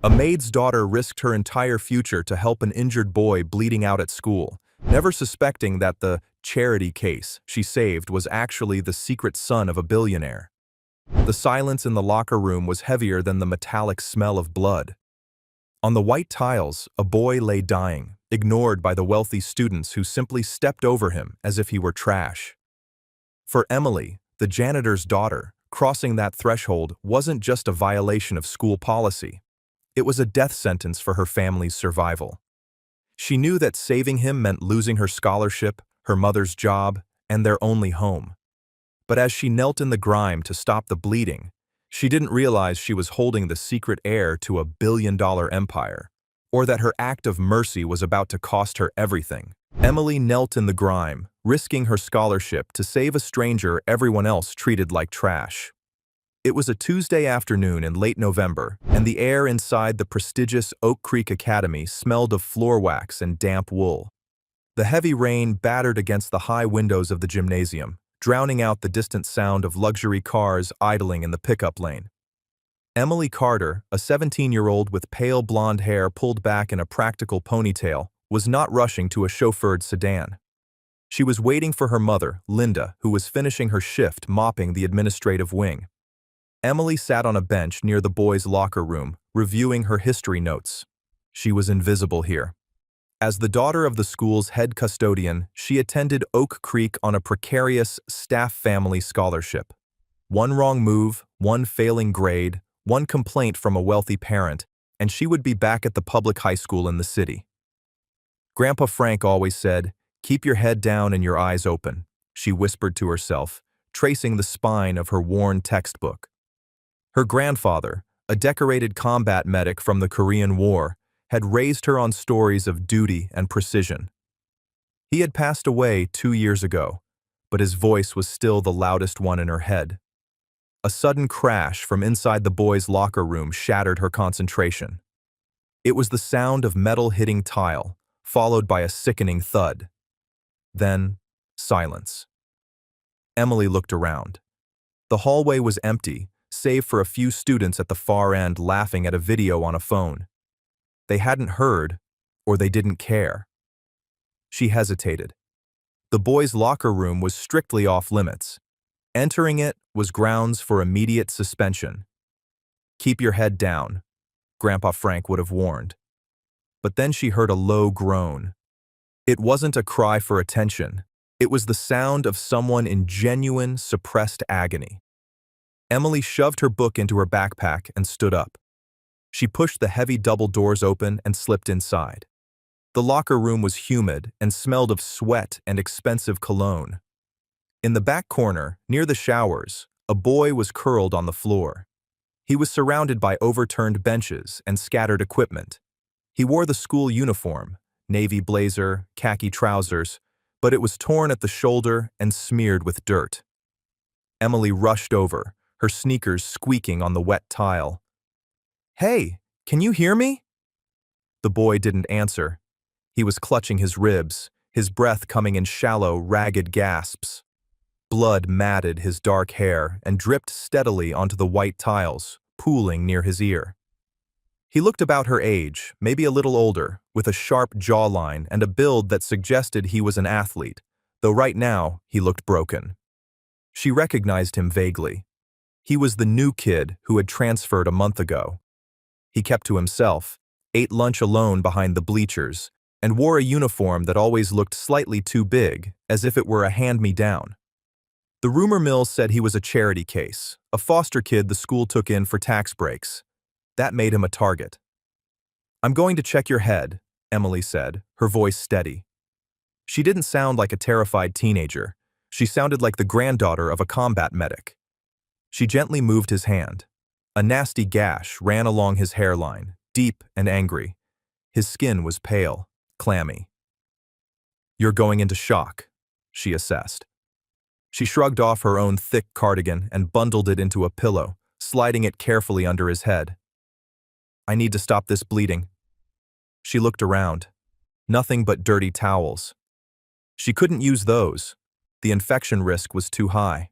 A maid's daughter risked her entire future to help an injured boy bleeding out at school, never suspecting that the charity case she saved was actually the secret son of a billionaire. The silence in the locker room was heavier than the metallic smell of blood. On the white tiles, a boy lay dying, ignored by the wealthy students who simply stepped over him as if he were trash. For Emily, the janitor's daughter, crossing that threshold wasn't just a violation of school policy. It was a death sentence for her family's survival. She knew that saving him meant losing her scholarship, her mother's job, and their only home. But as she knelt in the grime to stop the bleeding, she didn't realize she was holding the secret heir to a billion-dollar empire, or that her act of mercy was about to cost her everything. Emily knelt in the grime, risking her scholarship to save a stranger everyone else treated like trash. It was a Tuesday afternoon in late November, and the air inside the prestigious Oak Creek Academy smelled of floor wax and damp wool. The heavy rain battered against the high windows of the gymnasium, drowning out the distant sound of luxury cars idling in the pickup lane. Emily Carter, a 17-year-old with pale blonde hair pulled back in a practical ponytail, was not rushing to a chauffeured sedan. She was waiting for her mother, Linda, who was finishing her shift mopping the administrative wing. Emily sat on a bench near the boys' locker room, reviewing her history notes. She was invisible here. As the daughter of the school's head custodian, she attended Oak Creek on a precarious staff family scholarship. One wrong move, one failing grade, one complaint from a wealthy parent, and she would be back at the public high school in the city. Grandpa Frank always said, "Keep your head down and your eyes open," she whispered to herself, tracing the spine of her worn textbook. Her grandfather, a decorated combat medic from the Korean War, had raised her on stories of duty and precision. He had passed away 2 years ago, but his voice was still the loudest one in her head. A sudden crash from inside the boys' locker room shattered her concentration. It was the sound of metal hitting tile, followed by a sickening thud. Then, silence. Emily looked around. The hallway was empty, save for a few students at the far end laughing at a video on a phone. They hadn't heard, or they didn't care. She hesitated. The boys' locker room was strictly off limits. Entering it was grounds for immediate suspension. "Keep your head down," Grandpa Frank would have warned. But then she heard a low groan. It wasn't a cry for attention. It was the sound of someone in genuine, suppressed agony. Emily shoved her book into her backpack and stood up. She pushed the heavy double doors open and slipped inside. The locker room was humid and smelled of sweat and expensive cologne. In the back corner, near the showers, a boy was curled on the floor. He was surrounded by overturned benches and scattered equipment. He wore the school uniform, navy blazer, khaki trousers, but it was torn at the shoulder and smeared with dirt. Emily rushed over, her sneakers squeaking on the wet tile. "Hey, can you hear me?" The boy didn't answer. He was clutching his ribs, his breath coming in shallow, ragged gasps. Blood matted his dark hair and dripped steadily onto the white tiles, pooling near his ear. He looked about her age, maybe a little older, with a sharp jawline and a build that suggested he was an athlete, though right now he looked broken. She recognized him vaguely. He was the new kid who had transferred a month ago. He kept to himself, ate lunch alone behind the bleachers, and wore a uniform that always looked slightly too big, as if it were a hand-me-down. The rumor mill said he was a charity case, a foster kid the school took in for tax breaks. That made him a target. "I'm going to check your head," Emily said, her voice steady. She didn't sound like a terrified teenager. She sounded like the granddaughter of a combat medic. She gently moved his hand. A nasty gash ran along his hairline, deep and angry. His skin was pale, clammy. "You're going into shock," she assessed. She shrugged off her own thick cardigan and bundled it into a pillow, sliding it carefully under his head. "I need to stop this bleeding." She looked around. Nothing but dirty towels. She couldn't use those. The infection risk was too high.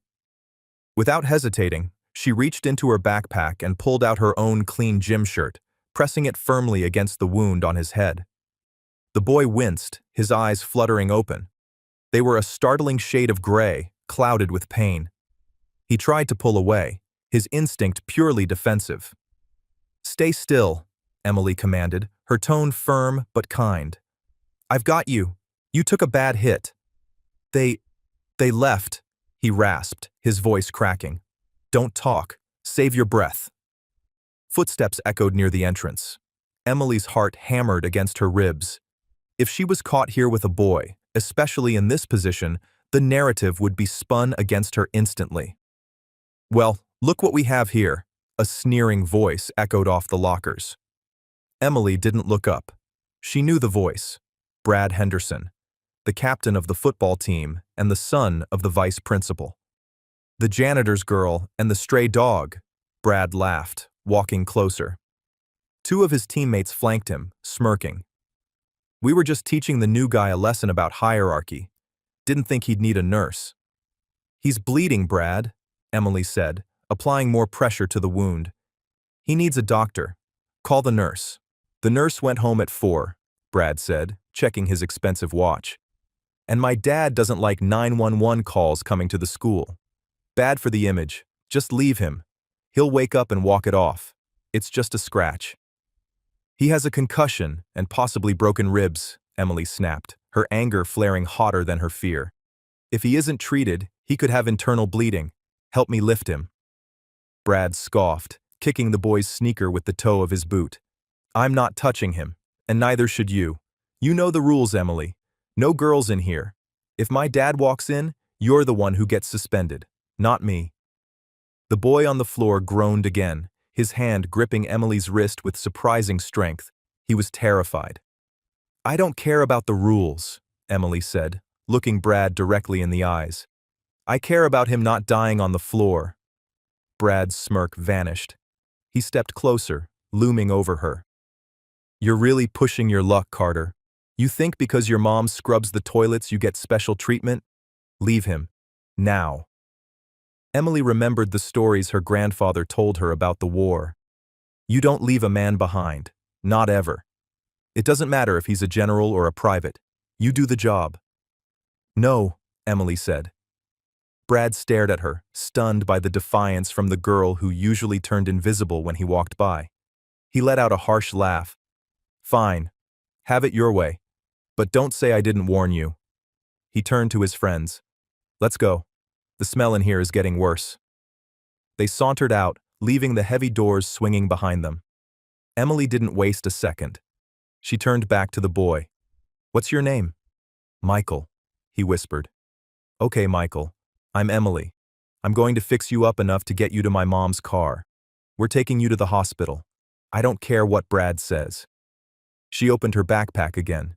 Without hesitating, she reached into her backpack and pulled out her own clean gym shirt, pressing it firmly against the wound on his head. The boy winced, his eyes fluttering open. They were a startling shade of gray, clouded with pain. He tried to pull away, his instinct purely defensive. "Stay still," Emily commanded, her tone firm but kind. "I've got you. You took a bad hit." They left," he rasped, his voice cracking. "Don't talk. Save your breath." Footsteps echoed near the entrance. Emily's heart hammered against her ribs. If she was caught here with a boy, especially in this position, the narrative would be spun against her instantly. "Well, look what we have here," a sneering voice echoed off the lockers. Emily didn't look up. She knew the voice. Brad Henderson, the captain of the football team and the son of the vice principal. "The janitor's girl and the stray dog," Brad laughed, walking closer. Two of his teammates flanked him, smirking. "We were just teaching the new guy a lesson about hierarchy. Didn't think he'd need a nurse." "He's bleeding, Brad," Emily said, applying more pressure to the wound. "He needs a doctor. Call the nurse." "The nurse went home at 4, Brad said, checking his expensive watch. "And my dad doesn't like 911 calls coming to the school. Bad for the image. Just leave him. He'll wake up and walk it off. It's just a scratch." "He has a concussion and possibly broken ribs," Emily snapped, her anger flaring hotter than her fear. "If he isn't treated, he could have internal bleeding. Help me lift him." Brad scoffed, kicking the boy's sneaker with the toe of his boot. "I'm not touching him, and neither should you. You know the rules, Emily. No girls in here. If my dad walks in, you're the one who gets suspended, not me." The boy on the floor groaned again, his hand gripping Emily's wrist with surprising strength. He was terrified. "I don't care about the rules," Emily said, looking Brad directly in the eyes. "I care about him not dying on the floor." Brad's smirk vanished. He stepped closer, looming over her. "You're really pushing your luck, Carter. You think because your mom scrubs the toilets you get special treatment? Leave him. Now." Emily remembered the stories her grandfather told her about the war. You don't leave a man behind. Not ever. It doesn't matter if he's a general or a private. You do the job. "No," Emily said. Brad stared at her, stunned by the defiance from the girl who usually turned invisible when he walked by. He let out a harsh laugh. "Fine. Have it your way. But don't say I didn't warn you." He turned to his friends. "Let's go. The smell in here is getting worse." They sauntered out, leaving the heavy doors swinging behind them. Emily didn't waste a second. She turned back to the boy. "What's your name?" "Michael," he whispered. "Okay, Michael. I'm Emily. I'm going to fix you up enough to get you to my mom's car. We're taking you to the hospital. I don't care what Brad says." She opened her backpack again.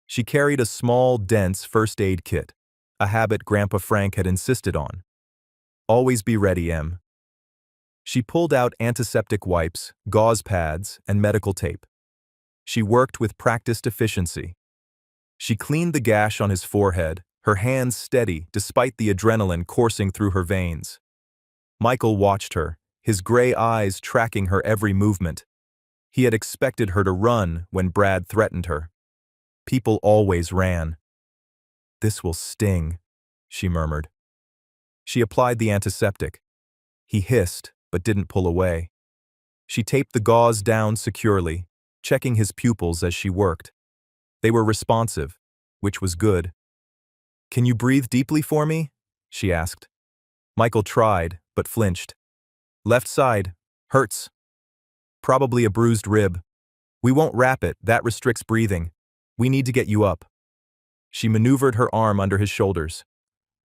She carried a small, dense first aid kit, a habit Grandpa Frank had insisted on. "Always be ready, Em." She pulled out antiseptic wipes, gauze pads, and medical tape. She worked with practiced efficiency. She cleaned the gash on his forehead, her hands steady despite the adrenaline coursing through her veins. Michael watched her, his gray eyes tracking her every movement. He had expected her to run when Brad threatened her. People always ran. "This will sting," she murmured. She applied the antiseptic. He hissed, but didn't pull away. She taped the gauze down securely, checking his pupils as she worked. They were responsive, which was good. "Can you breathe deeply for me?" she asked. Michael tried, but flinched. "Left side. Hurts. Probably a bruised rib. We won't wrap it, that restricts breathing. We need to get you up." She maneuvered her arm under his shoulders.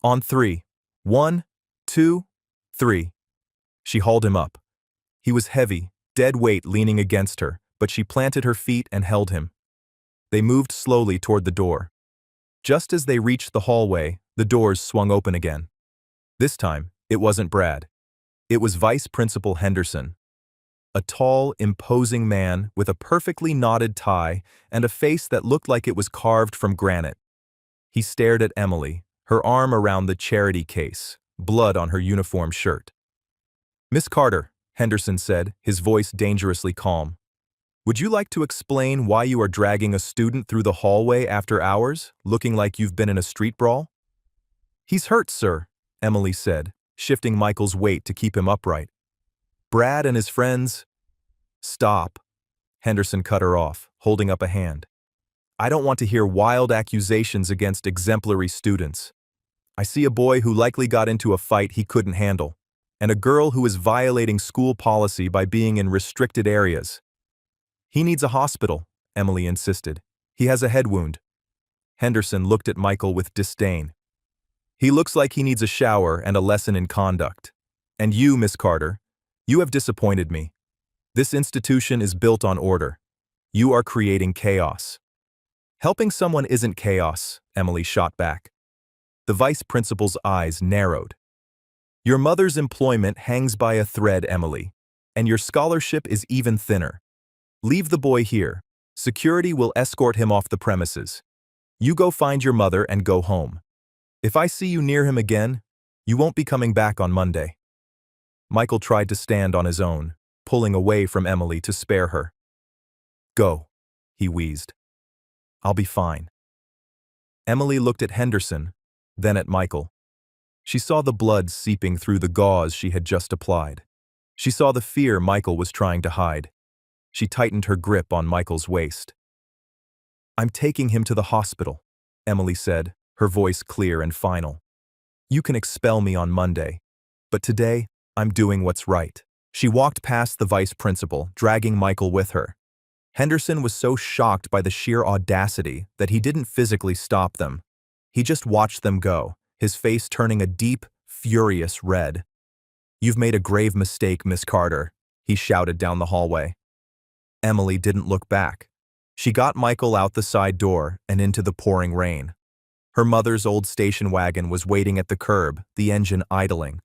"On 3. 1, 2, 3. She hauled him up. He was heavy, dead weight leaning against her, but she planted her feet and held him. They moved slowly toward the door. Just as they reached the hallway, the doors swung open again. This time, it wasn't Brad. It was Vice Principal Henderson. A tall, imposing man with a perfectly knotted tie and a face that looked like it was carved from granite. He stared at Emily, her arm around the charity case, blood on her uniform shirt. "Miss Carter," Henderson said, his voice dangerously calm. Would you like to explain why you are dragging a student through the hallway after hours, looking like you've been in a street brawl? He's hurt, sir, Emily said, shifting Michael's weight to keep him upright. Brad and his friends… Stop, Henderson cut her off, holding up a hand. I don't want to hear wild accusations against exemplary students. I see a boy who likely got into a fight he couldn't handle, and a girl who is violating school policy by being in restricted areas. He needs a hospital, Emily insisted. He has a head wound. Henderson looked at Michael with disdain. He looks like he needs a shower and a lesson in conduct. And you, Miss Carter, you have disappointed me. This institution is built on order. You are creating chaos. Helping someone isn't chaos, Emily shot back. The vice principal's eyes narrowed. Your mother's employment hangs by a thread, Emily, and your scholarship is even thinner. Leave the boy here. Security will escort him off the premises. You go find your mother and go home. If I see you near him again, you won't be coming back on Monday. Michael tried to stand on his own, pulling away from Emily to spare her. Go, he wheezed. I'll be fine. Emily looked at Henderson, then at Michael. She saw the blood seeping through the gauze she had just applied. She saw the fear Michael was trying to hide. She tightened her grip on Michael's waist. I'm taking him to the hospital, Emily said, her voice clear and final. You can expel me on Monday, but today I'm doing what's right. She walked past the vice principal, dragging Michael with her. Henderson was so shocked by the sheer audacity that he didn't physically stop them. He just watched them go, his face turning a deep, furious red. You've made a grave mistake, Miss Carter, he shouted down the hallway. Emily didn't look back. She got Michael out the side door and into the pouring rain. Her mother's old station wagon was waiting at the curb, the engine idling.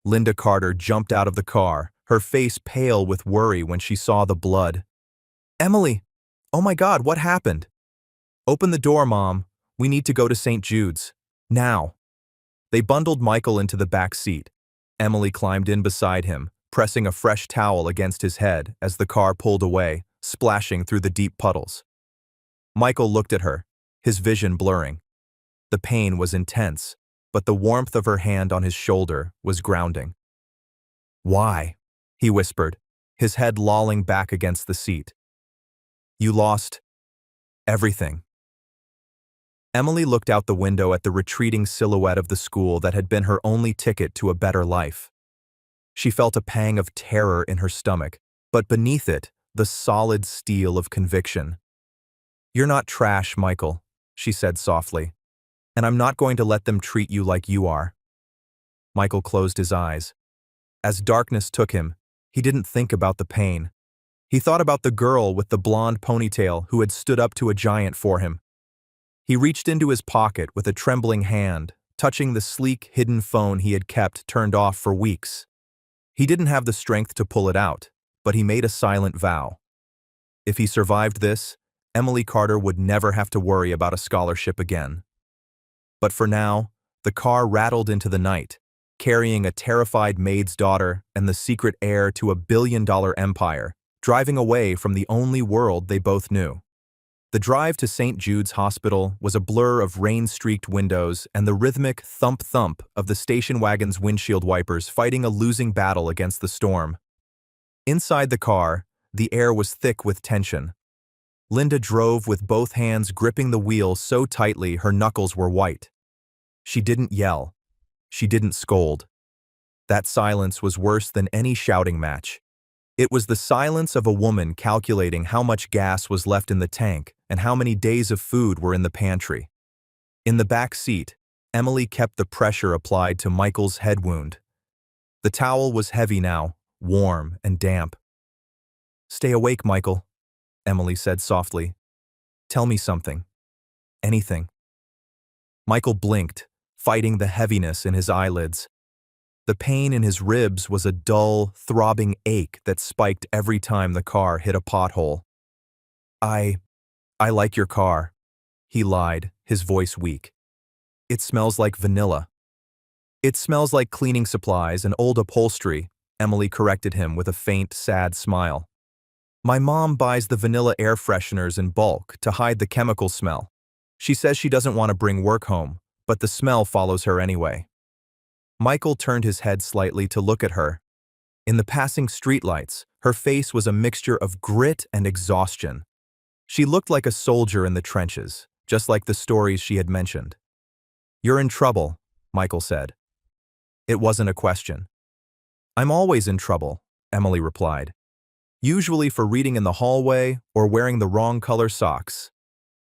Linda Carter jumped out of the car, her face pale with worry when she saw the blood. Emily! Oh my God, what happened? Open the door, Mom. We need to go to St. Jude's. Now. They bundled Michael into the back seat. Emily climbed in beside him, pressing a fresh towel against his head as the car pulled away, splashing through the deep puddles. Michael looked at her, his vision blurring. The pain was intense, but the warmth of her hand on his shoulder was grounding. Why? He whispered, his head lolling back against the seat. You lost everything. Emily looked out the window at the retreating silhouette of the school that had been her only ticket to a better life. She felt a pang of terror in her stomach, but beneath it, the solid steel of conviction. You're not trash, Michael, she said softly, and I'm not going to let them treat you like you are. Michael closed his eyes. As darkness took him, he didn't think about the pain. He thought about the girl with the blonde ponytail who had stood up to a giant for him. He reached into his pocket with a trembling hand, touching the sleek, hidden phone he had kept turned off for weeks. He didn't have the strength to pull it out, but he made a silent vow. If he survived this, Emily Carter would never have to worry about a scholarship again. But for now, the car rattled into the night, carrying a terrified maid's daughter and the secret heir to a billion-dollar empire, driving away from the only world they both knew. The drive to St. Jude's Hospital was a blur of rain-streaked windows and the rhythmic thump-thump of the station wagon's windshield wipers fighting a losing battle against the storm. Inside the car, the air was thick with tension. Linda drove with both hands gripping the wheel so tightly her knuckles were white. She didn't yell. She didn't scold. That silence was worse than any shouting match. It was the silence of a woman calculating how much gas was left in the tank and how many days of food were in the pantry. In the back seat, Emily kept the pressure applied to Michael's head wound. The towel was heavy now, warm and damp. Stay awake, Michael, Emily said softly. Tell me something. Anything. Michael blinked, fighting the heaviness in his eyelids. The pain in his ribs was a dull, throbbing ache that spiked every time the car hit a pothole. I like your car, he lied, his voice weak. It smells like vanilla. It smells like cleaning supplies and old upholstery, Emily corrected him with a faint, sad smile. My mom buys the vanilla air fresheners in bulk to hide the chemical smell. She says she doesn't want to bring work home, but the smell follows her anyway. Michael turned his head slightly to look at her. In the passing streetlights, her face was a mixture of grit and exhaustion. She looked like a soldier in the trenches, just like the stories she had mentioned. "You're in trouble," Michael said. It wasn't a question. "I'm always in trouble," Emily replied. "Usually for reading in the hallway or wearing the wrong color socks.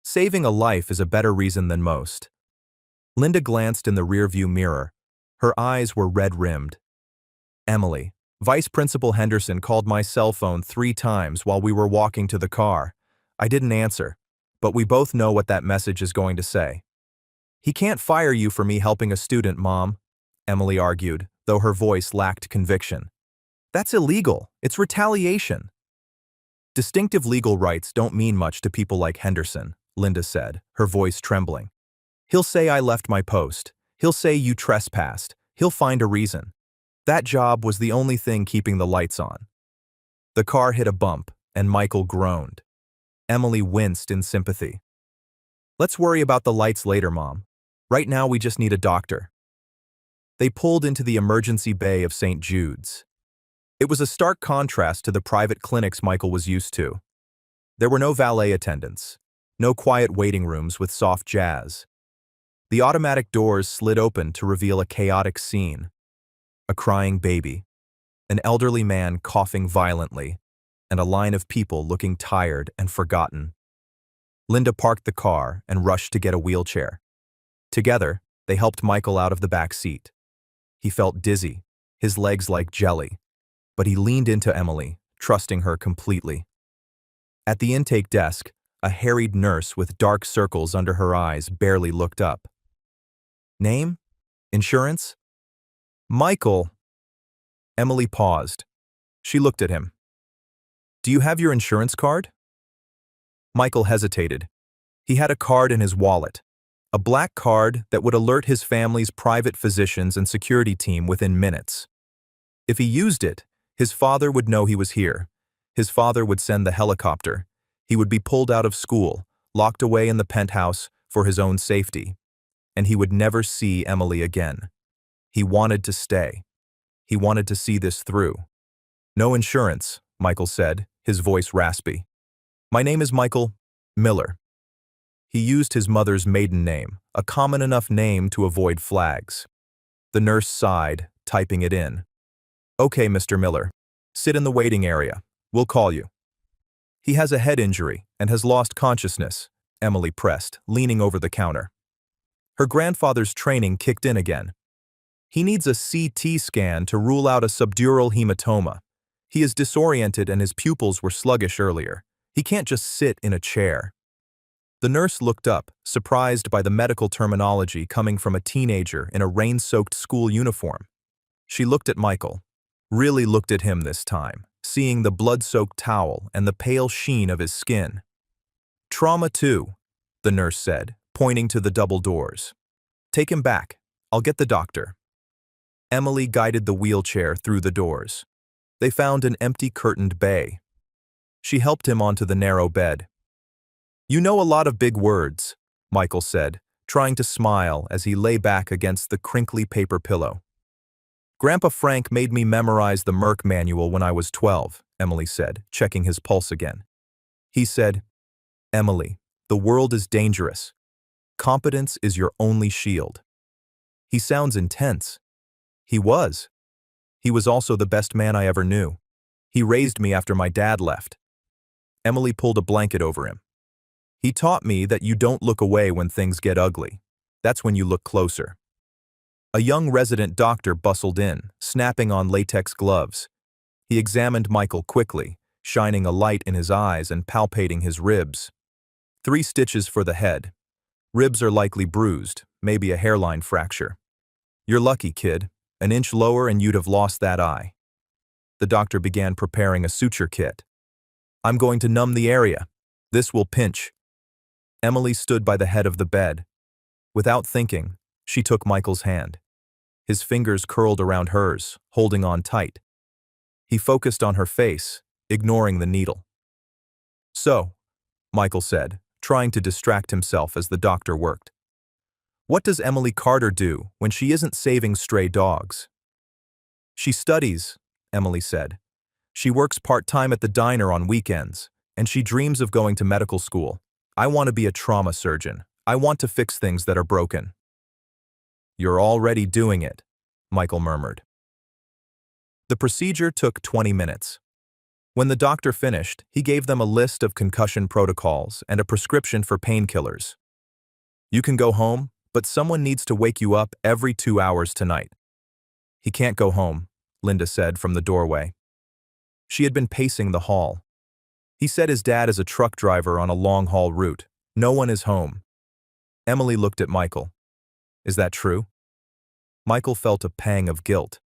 Saving a life is a better reason than most." Linda glanced in the rearview mirror. Her eyes were red-rimmed. "Emily, Vice Principal Henderson called my cell phone 3 times while we were walking to the car. I didn't answer, but we both know what that message is going to say." "He can't fire you for me helping a student, Mom," Emily argued, though her voice lacked conviction. "That's illegal. It's retaliation." "Distinctive legal rights don't mean much to people like Henderson," Linda said, her voice trembling. "He'll say I left my post. He'll say you trespassed. He'll find a reason. That job was the only thing keeping the lights on." The car hit a bump, and Michael groaned. Emily winced in sympathy. "Let's worry about the lights later, Mom. Right now we just need a doctor." They pulled into the emergency bay of St. Jude's. It was a stark contrast to the private clinics Michael was used to. There were no valet attendants, no quiet waiting rooms with soft jazz. The automatic doors slid open to reveal a chaotic scene. A crying baby, an elderly man coughing violently, and a line of people looking tired and forgotten. Linda parked the car and rushed to get a wheelchair. Together, they helped Michael out of the back seat. He felt dizzy, his legs like jelly, but he leaned into Emily, trusting her completely. At the intake desk, a harried nurse with dark circles under her eyes barely looked up. "Name? Insurance?" "Michael." Emily paused. She looked at him. "Do you have your insurance card?" Michael hesitated. He had a card in his wallet, a black card that would alert his family's private physicians and security team within minutes. If he used it, his father would know he was here. His father would send the helicopter. He would be pulled out of school, locked away in the penthouse for his own safety. And he would never see Emily again. He wanted to stay. He wanted to see this through. "No insurance," Michael said, his voice raspy. "My name is Michael Miller." He used his mother's maiden name, a common enough name to avoid flags. The nurse sighed, typing it in. "Okay, Mr. Miller. Sit in the waiting area. We'll call you." "He has a head injury and has lost consciousness," Emily pressed, leaning over the counter. Her grandfather's training kicked in again. "He needs a CT scan to rule out a subdural hematoma. He is disoriented and his pupils were sluggish earlier. He can't just sit in a chair." The nurse looked up, surprised by the medical terminology coming from a teenager in a rain-soaked school uniform. She looked at Michael, really looked at him this time, seeing the blood-soaked towel and the pale sheen of his skin. "Trauma 2, the nurse said, pointing to the double doors. "Take him back. I'll get the doctor." Emily guided the wheelchair through the doors. They found an empty curtained bay. She helped him onto the narrow bed. "You know a lot of big words," Michael said, trying to smile as he lay back against the crinkly paper pillow. "Grandpa Frank made me memorize the Merck manual when I was 12, Emily said, checking his pulse again. He said, "Emily, the world is dangerous. Competence is your only shield." He sounds intense. He was. He was also the best man I ever knew. He raised me after my dad left. Emily pulled a blanket over him. "He taught me that you don't look away when things get ugly. That's when you look closer." A young resident doctor bustled in, snapping on latex gloves. He examined Michael quickly, shining a light in his eyes and palpating his ribs. 3 stitches for the head. Ribs are likely bruised, maybe a hairline fracture. "You're lucky, kid. An inch lower and you'd have lost that eye." The doctor began preparing a suture kit. "I'm going to numb the area. This will pinch." Emily stood by the head of the bed. Without thinking, she took Michael's hand. His fingers curled around hers, holding on tight. He focused on her face, ignoring the needle. So, Michael said, trying to distract himself as the doctor worked. What does Emily Carter do when she isn't saving stray dogs? She studies, Emily said. She works part-time at the diner on weekends, and she dreams of going to medical school. I want to be a trauma surgeon. I want to fix things that are broken. You're already doing it, Michael murmured. The procedure took 20 minutes. When the doctor finished, he gave them a list of concussion protocols and a prescription for painkillers. You can go home, but someone needs to wake you up every 2 hours tonight. He can't go home, Linda said from the doorway. She had been pacing the hall. He said his dad is a truck driver on a long-haul route. No one is home. Emily looked at Michael. Is that true? Michael felt a pang of guilt.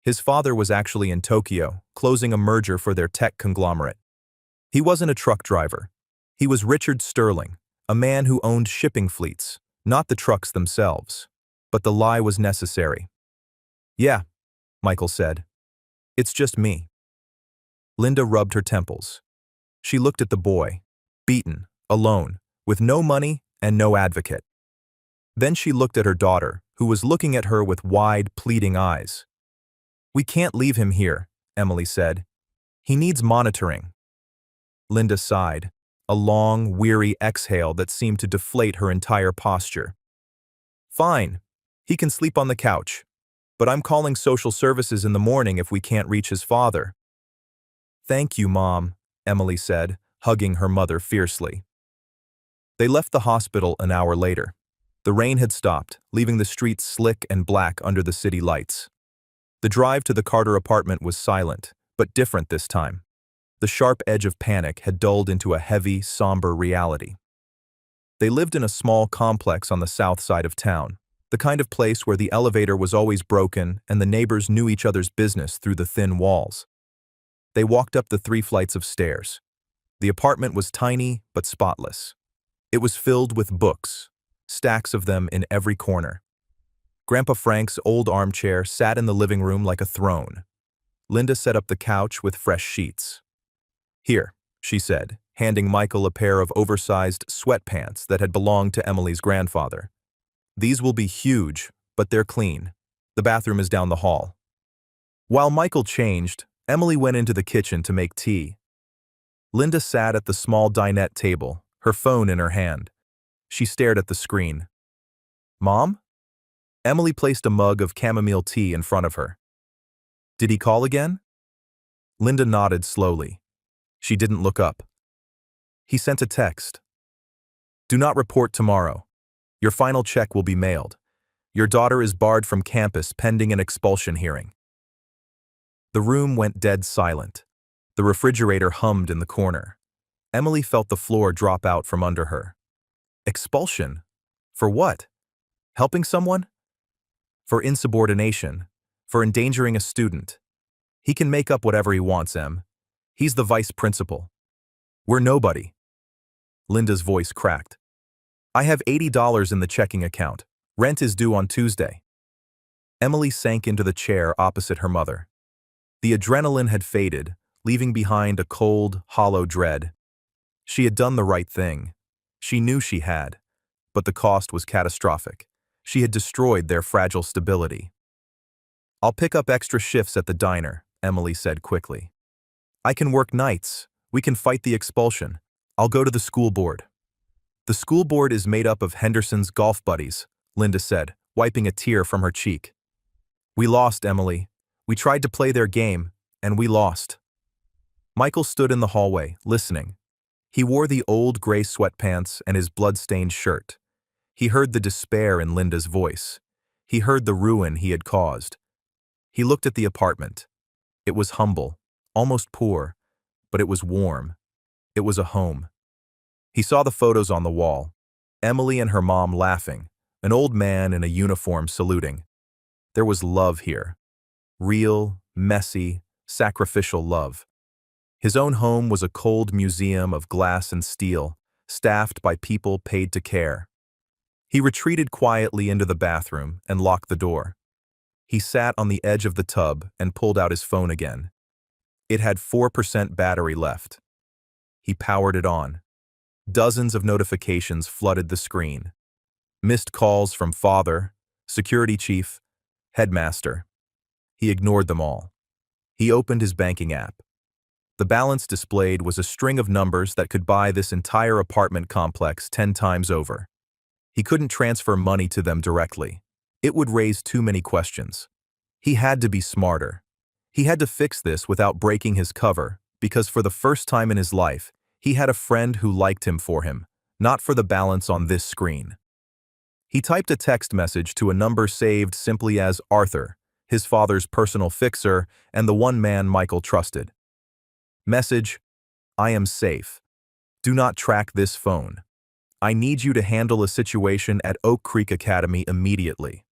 His father was actually in Tokyo, closing a merger for their tech conglomerate. He wasn't a truck driver. He was Richard Sterling, a man who owned shipping fleets, not the trucks themselves. But the lie was necessary. Yeah, Michael said. It's just me. Linda rubbed her temples. She looked at the boy, beaten, alone, with no money and no advocate. Then she looked at her daughter, who was looking at her with wide, pleading eyes. We can't leave him here, Emily said. He needs monitoring. Linda sighed, a long, weary exhale that seemed to deflate her entire posture. Fine, he can sleep on the couch, but I'm calling social services in the morning if we can't reach his father. Thank you, Mom, Emily said, hugging her mother fiercely. They left the hospital an hour later. The rain had stopped, leaving the streets slick and black under the city lights. The drive to the Carter apartment was silent, but different this time. The sharp edge of panic had dulled into a heavy, somber reality. They lived in a small complex on the south side of town, the kind of place where the elevator was always broken and the neighbors knew each other's business through the thin walls. They walked up the 3 flights of stairs. The apartment was tiny but spotless. It was filled with books, stacks of them in every corner. Grandpa Frank's old armchair sat in the living room like a throne. Linda set up the couch with fresh sheets. Here, she said, handing Michael a pair of oversized sweatpants that had belonged to Emily's grandfather. These will be huge, but they're clean. The bathroom is down the hall. While Michael changed, Emily went into the kitchen to make tea. Linda sat at the small dinette table, her phone in her hand. She stared at the screen. Mom? Emily placed a mug of chamomile tea in front of her. Did he call again? Linda nodded slowly. She didn't look up. He sent a text. Do not report tomorrow. Your final check will be mailed. Your daughter is barred from campus pending an expulsion hearing. The room went dead silent. The refrigerator hummed in the corner. Emily felt the floor drop out from under her. Expulsion? For what? Helping someone? For insubordination. For endangering a student. He can make up whatever he wants, Em. He's the vice principal. We're nobody. Linda's voice cracked. I have $80 in the checking account. Rent is due on Tuesday. Emily sank into the chair opposite her mother. The adrenaline had faded, leaving behind a cold, hollow dread. She had done the right thing. She knew she had. But the cost was catastrophic. She had destroyed their fragile stability. I'll pick up extra shifts at the diner, Emily said quickly. I can work nights. We can fight the expulsion. I'll go to the school board. The school board is made up of Henderson's golf buddies, Linda said, wiping a tear from her cheek. We lost, Emily. We tried to play their game, and we lost. Michael stood in the hallway, listening. He wore the old gray sweatpants and his blood-stained shirt. He heard the despair in Linda's voice. He heard the ruin he had caused. He looked at the apartment. It was humble, almost poor, but it was warm. It was a home. He saw the photos on the wall. Emily and her mom laughing, an old man in a uniform saluting. There was love here. Real, messy, sacrificial love. His own home was a cold museum of glass and steel, staffed by people paid to care. He retreated quietly into the bathroom and locked the door. He sat on the edge of the tub and pulled out his phone again. It had 4% battery left. He powered it on. Dozens of notifications flooded the screen. Missed calls from father, security chief, headmaster. He ignored them all. He opened his banking app. The balance displayed was a string of numbers that could buy this entire apartment complex 10 times over. He couldn't transfer money to them directly. It would raise too many questions. He had to be smarter. He had to fix this without breaking his cover, because for the first time in his life, he had a friend who liked him for him, not for the balance on this screen. He typed a text message to a number saved simply as Arthur, his father's personal fixer and the one man Michael trusted. Message: I am safe. Do not track this phone. I need you to handle a situation at Oak Creek Academy immediately.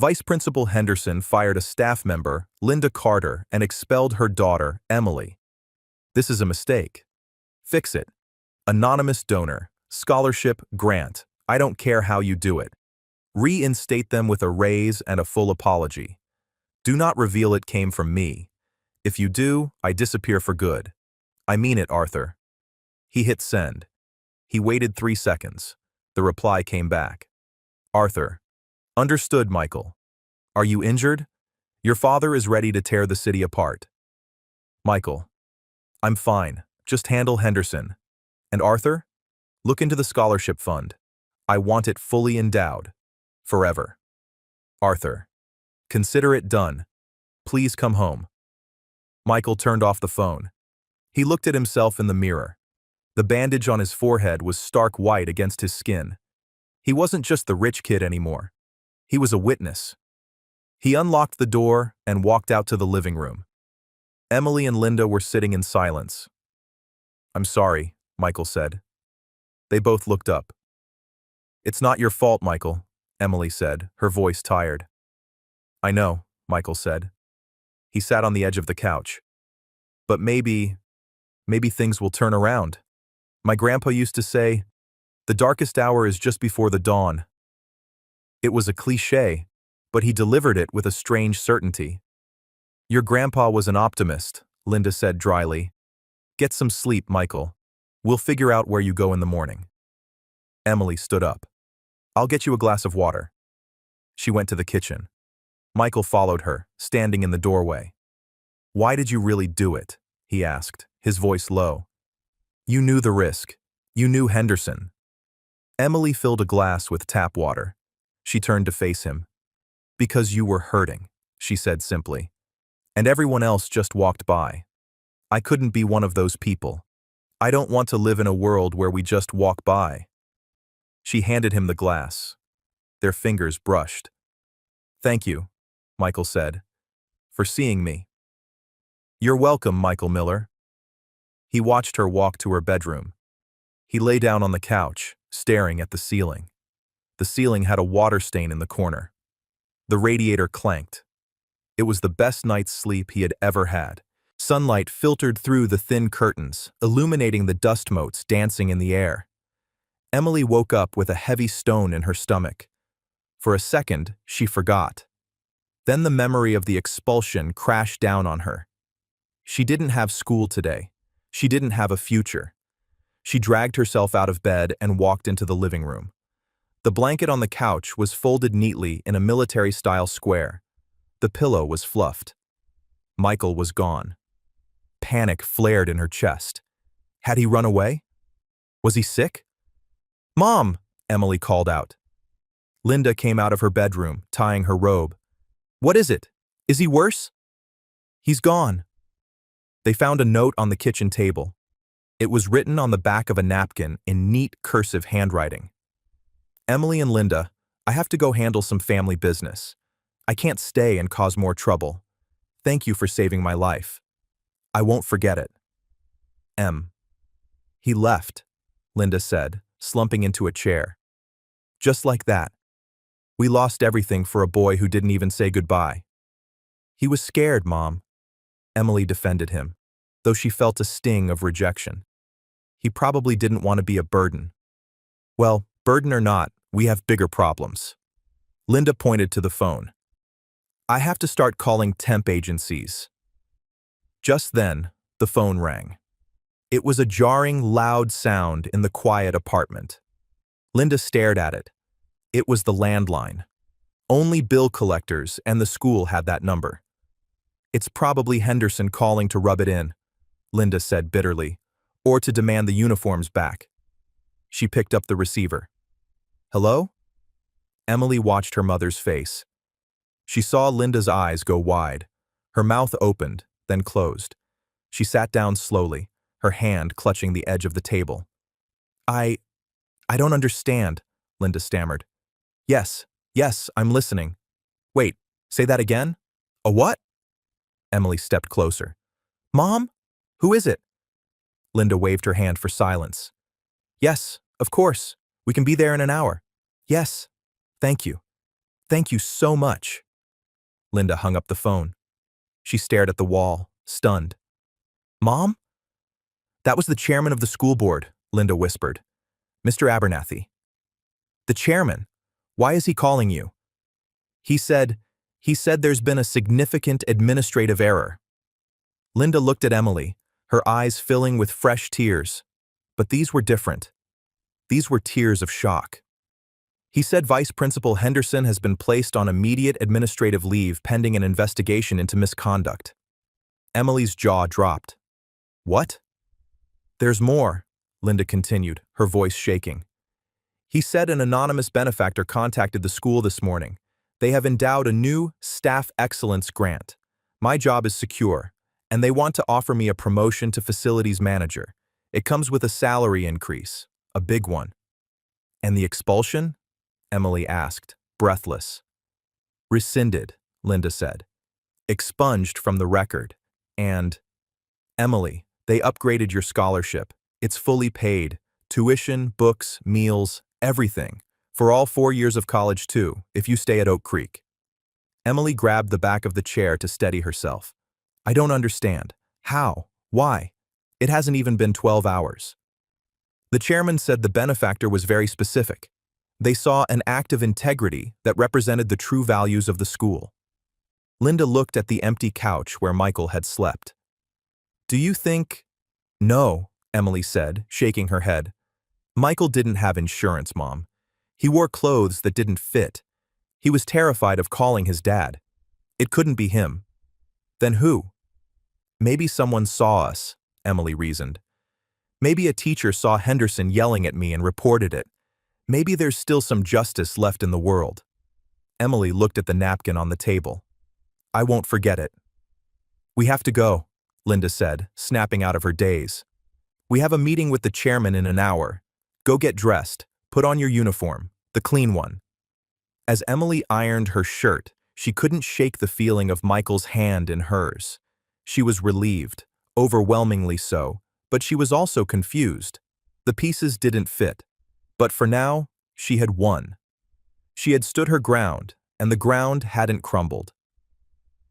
Vice Principal Henderson fired a staff member, Linda Carter, and expelled her daughter, Emily. This is a mistake. Fix it. Anonymous donor, scholarship, grant. I don't care how you do it. Reinstate them with a raise and a full apology. Do not reveal it came from me. If you do, I disappear for good. I mean it, Arthur. He hit send. He waited 3 seconds. The reply came back. Arthur. Understood, Michael. Are you injured? Your father is ready to tear the city apart. Michael. I'm fine. Just handle Henderson. And Arthur? Look into the scholarship fund. I want it fully endowed. Forever. Arthur. Consider it done. Please come home. Michael turned off the phone. He looked at himself in the mirror. The bandage on his forehead was stark white against his skin. He wasn't just the rich kid anymore. He was a witness. He unlocked the door and walked out to the living room. Emily and Linda were sitting in silence. I'm sorry, Michael said. They both looked up. It's not your fault, Michael, Emily said, her voice tired. I know, Michael said. He sat on the edge of the couch. But maybe things will turn around. My grandpa used to say, the darkest hour is just before the dawn. It was a cliché, but he delivered it with a strange certainty. Your grandpa was an optimist, Linda said dryly. Get some sleep, Michael. We'll figure out where you go in the morning. Emily stood up. I'll get you a glass of water. She went to the kitchen. Michael followed her, standing in the doorway. Why did you really do it? He asked, his voice low. You knew the risk. You knew Henderson. Emily filled a glass with tap water. She turned to face him. Because you were hurting, she said simply. And everyone else just walked by. I couldn't be one of those people. I don't want to live in a world where we just walk by. She handed him the glass. Their fingers brushed. Thank you, Michael said, for seeing me. You're welcome, Michael Miller. He watched her walk to her bedroom. He lay down on the couch, staring at the ceiling. The ceiling had a water stain in the corner. The radiator clanked. It was the best night's sleep he had ever had. Sunlight filtered through the thin curtains, illuminating the dust motes dancing in the air. Emily woke up with a heavy stone in her stomach. For a second, she forgot. Then the memory of the expulsion crashed down on her. She didn't have school today. She didn't have a future. She dragged herself out of bed and walked into the living room. The blanket on the couch was folded neatly in a military-style square. The pillow was fluffed. Michael was gone. Panic flared in her chest. Had he run away? Was he sick? Mom, Emily called out. Linda came out of her bedroom, tying her robe. What is it? Is he worse? He's gone. They found a note on the kitchen table. It was written on the back of a napkin in neat cursive handwriting. Emily and Linda, I have to go handle some family business. I can't stay and cause more trouble. Thank you for saving my life. I won't forget it. M. He left, Linda said, slumping into a chair. Just like that. We lost everything for a boy who didn't even say goodbye. He was scared, Mom. Emily defended him, though she felt a sting of rejection. He probably didn't want to be a burden. Well, burden or not, we have bigger problems. Linda pointed to the phone. I have to start calling temp agencies. Just then, the phone rang. It was a jarring, loud sound in the quiet apartment. Linda stared at it. It was the landline. Only bill collectors and the school had that number. It's probably Henderson calling to rub it in, Linda said bitterly, or to demand the uniforms back. She picked up the receiver. Hello? Emily watched her mother's face. She saw Linda's eyes go wide. Her mouth opened, then closed. She sat down slowly, her hand clutching the edge of the table. I don't understand, Linda stammered. Yes, I'm listening. Wait, say that again? A what? Emily stepped closer. Mom? Who is it? Linda waved her hand for silence. Yes, of course. We can be there in an hour. Yes. Thank you. Thank you so much. Linda hung up the phone. She stared at the wall, stunned. Mom? That was the chairman of the school board, Linda whispered. Mr. Abernathy. The chairman? Why is he calling you? He said there's been a significant administrative error. Linda looked at Emily, her eyes filling with fresh tears. But these were different. These were tears of shock. He said Vice Principal Henderson has been placed on immediate administrative leave pending an investigation into misconduct. Emily's jaw dropped. What? There's more, Linda continued, her voice shaking. He said an anonymous benefactor contacted the school this morning. They have endowed a new Staff Excellence Grant. My job is secure, and they want to offer me a promotion to Facilities Manager. It comes with a salary increase, a big one. And the expulsion? Emily asked, breathless. Rescinded, Linda said. Expunged from the record. And, Emily, they upgraded your scholarship. It's fully paid. Tuition, books, meals, everything. For all 4 years of college too, if you stay at Oak Creek. Emily grabbed the back of the chair to steady herself. I don't understand. How? Why? It hasn't even been 12 hours. The chairman said the benefactor was very specific. They saw an act of integrity that represented the true values of the school. Linda looked at the empty couch where Michael had slept. Do you think? No, Emily said, shaking her head. Michael didn't have insurance, Mom. He wore clothes that didn't fit. He was terrified of calling his dad. It couldn't be him. Then who? Maybe someone saw us, Emily reasoned. Maybe a teacher saw Henderson yelling at me and reported it. Maybe there's still some justice left in the world. Emily looked at the napkin on the table. I won't forget it. We have to go, Linda said, snapping out of her daze. We have a meeting with the chairman in an hour. Go get dressed. Put on your uniform, the clean one. As Emily ironed her shirt, she couldn't shake the feeling of Michael's hand in hers. She was relieved, overwhelmingly so, but she was also confused. The pieces didn't fit. But for now, she had won. She had stood her ground, and the ground hadn't crumbled.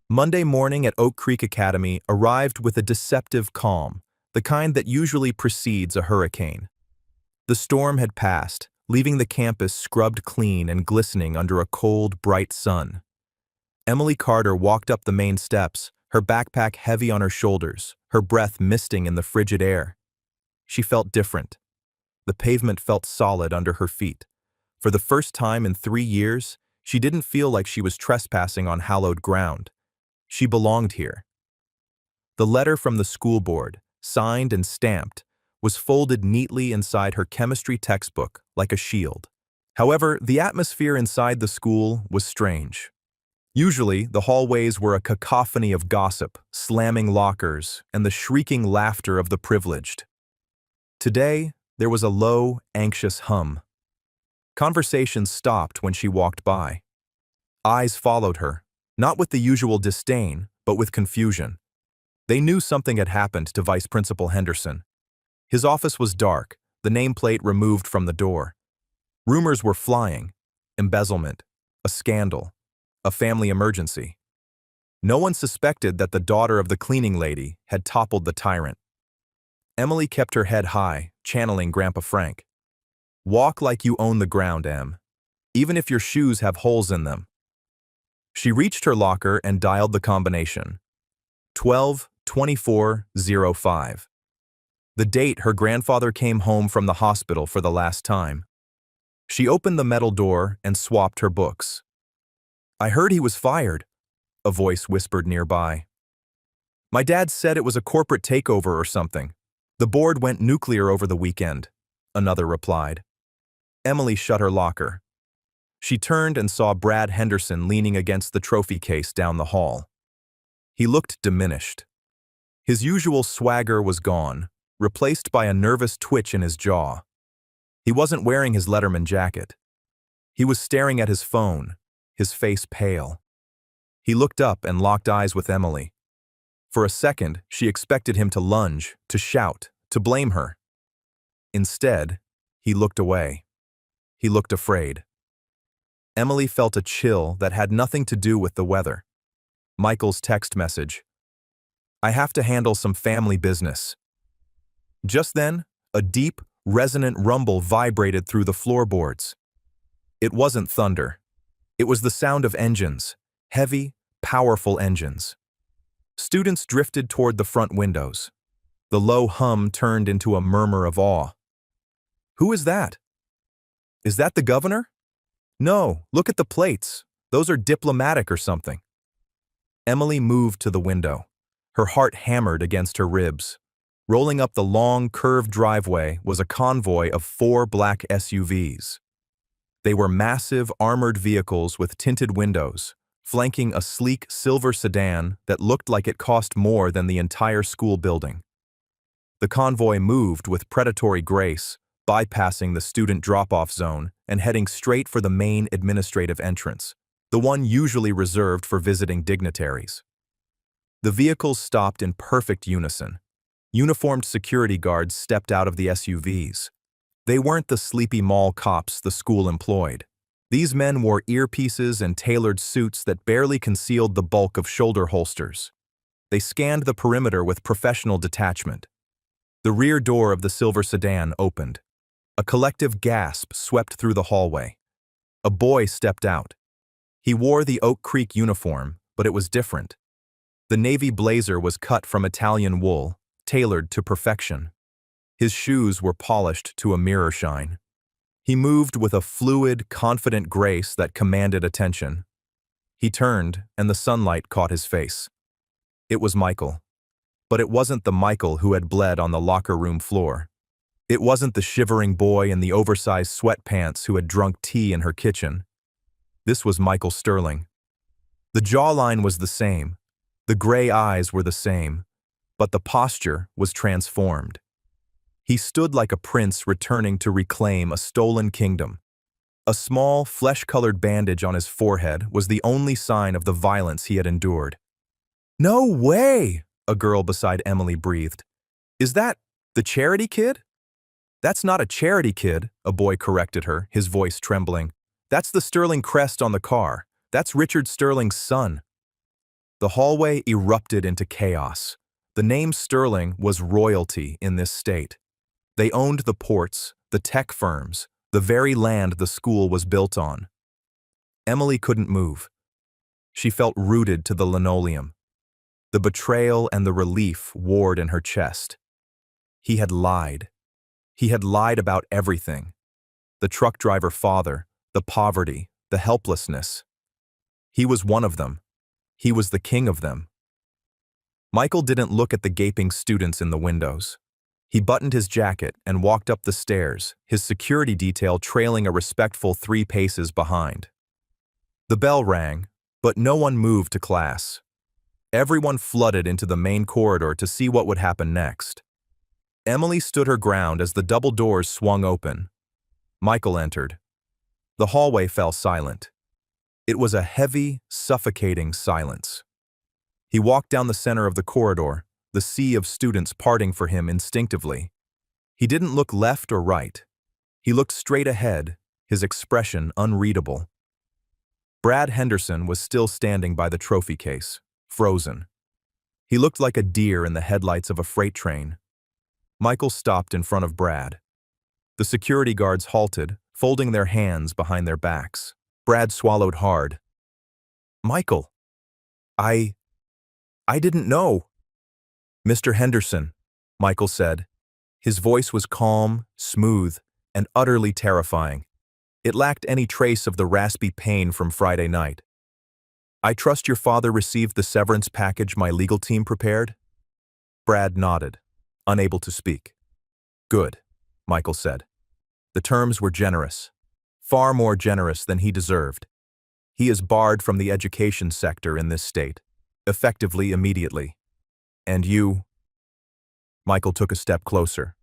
Monday morning at Oak Creek Academy arrived with a deceptive calm, the kind that usually precedes a hurricane. The storm had passed, leaving the campus scrubbed clean and glistening under a cold, bright sun. Emily Carter walked up the main steps, her backpack heavy on her shoulders, her breath misting in the frigid air. She felt different. The pavement felt solid under her feet. For the first time in 3 years, she didn't feel like she was trespassing on hallowed ground. She belonged here. The letter from the school board, signed and stamped, was folded neatly inside her chemistry textbook like a shield. However, the atmosphere inside the school was strange. Usually, the hallways were a cacophony of gossip, slamming lockers, and the shrieking laughter of the privileged. Today, there was a low, anxious hum. Conversations stopped when she walked by. Eyes followed her, not with the usual disdain, but with confusion. They knew something had happened to Vice Principal Henderson. His office was dark, the nameplate removed from the door. Rumors were flying. Embezzlement, a scandal, a family emergency. No one suspected that the daughter of the cleaning lady had toppled the tyrant. Emily kept her head high, channeling Grandpa Frank. Walk like you own the ground, Em, even if your shoes have holes in them. She reached her locker and dialed the combination. 12-24-05. The date her grandfather came home from the hospital for the last time. She opened the metal door and swapped her books. "I heard he was fired," a voice whispered nearby. "My dad said it was a corporate takeover or something. The board went nuclear over the weekend," another replied. Emily shut her locker. She turned and saw Brad Henderson leaning against the trophy case down the hall. He looked diminished. His usual swagger was gone, replaced by a nervous twitch in his jaw. He wasn't wearing his Letterman jacket. He was staring at his phone, his face pale. He looked up and locked eyes with Emily. For a second, she expected him to lunge, to shout, to blame her. Instead, he looked away. He looked afraid. Emily felt a chill that had nothing to do with the weather. Michael's text message. "I have to handle some family business." Just then, a deep, resonant rumble vibrated through the floorboards. It wasn't thunder. It was the sound of engines, heavy, powerful engines. Students drifted toward the front windows. The low hum turned into a murmur of awe. "Who is that? Is that the governor? No, look at the plates. Those are diplomatic or something." Emily moved to the window. Her heart hammered against her ribs. Rolling up the long, curved driveway was a convoy of 4 black SUVs. They were massive, armored vehicles with tinted windows, flanking a sleek silver sedan that looked like it cost more than the entire school building. The convoy moved with predatory grace, bypassing the student drop-off zone and heading straight for the main administrative entrance, the one usually reserved for visiting dignitaries. The vehicles stopped in perfect unison. Uniformed security guards stepped out of the SUVs. They weren't the sleepy mall cops the school employed. These men wore earpieces and tailored suits that barely concealed the bulk of shoulder holsters. They scanned the perimeter with professional detachment. The rear door of the silver sedan opened. A collective gasp swept through the hallway. A boy stepped out. He wore the Oak Creek uniform, but it was different. The navy blazer was cut from Italian wool, tailored to perfection. His shoes were polished to a mirror shine. He moved with a fluid, confident grace that commanded attention. He turned, and the sunlight caught his face. It was Michael. But it wasn't the Michael who had bled on the locker room floor. It wasn't the shivering boy in the oversized sweatpants who had drunk tea in her kitchen. This was Michael Sterling. The jawline was the same. The gray eyes were the same. But the posture was transformed. He stood like a prince returning to reclaim a stolen kingdom. A small, flesh-colored bandage on his forehead was the only sign of the violence he had endured. "No way!" a girl beside Emily breathed. "Is that the charity kid?" "That's not a charity kid," a boy corrected her, his voice trembling. "That's the Sterling crest on the car. That's Richard Sterling's son." The hallway erupted into chaos. The name Sterling was royalty in this state. They owned the ports, the tech firms, the very land the school was built on. Emily couldn't move. She felt rooted to the linoleum. The betrayal and the relief warred in her chest. He had lied. He had lied about everything. The truck driver father, the poverty, the helplessness. He was one of them. He was the king of them. Michael didn't look at the gaping students in the windows. He buttoned his jacket and walked up the stairs, his security detail trailing a respectful 3 paces behind. The bell rang, but no one moved to class. Everyone flooded into the main corridor to see what would happen next. Emily stood her ground as the double doors swung open. Michael entered. The hallway fell silent. It was a heavy, suffocating silence. He walked down the center of the corridor, the sea of students parting for him instinctively. He didn't look left or right. He looked straight ahead, his expression unreadable. Brad Henderson was still standing by the trophy case, frozen. He looked like a deer in the headlights of a freight train. Michael stopped in front of Brad. The security guards halted, folding their hands behind their backs. Brad swallowed hard. "Michael, I didn't know." "Mr. Henderson," Michael said, His voice was calm, smooth, and utterly terrifying. It lacked any trace of the raspy pain from Friday night. "I trust your father received the severance package my legal team prepared?" Brad nodded, unable to speak. "Good," Michael said. The terms were generous, far more generous than he deserved. He is barred from the education sector in this state, effectively immediately. "And you?" Michael took a step closer.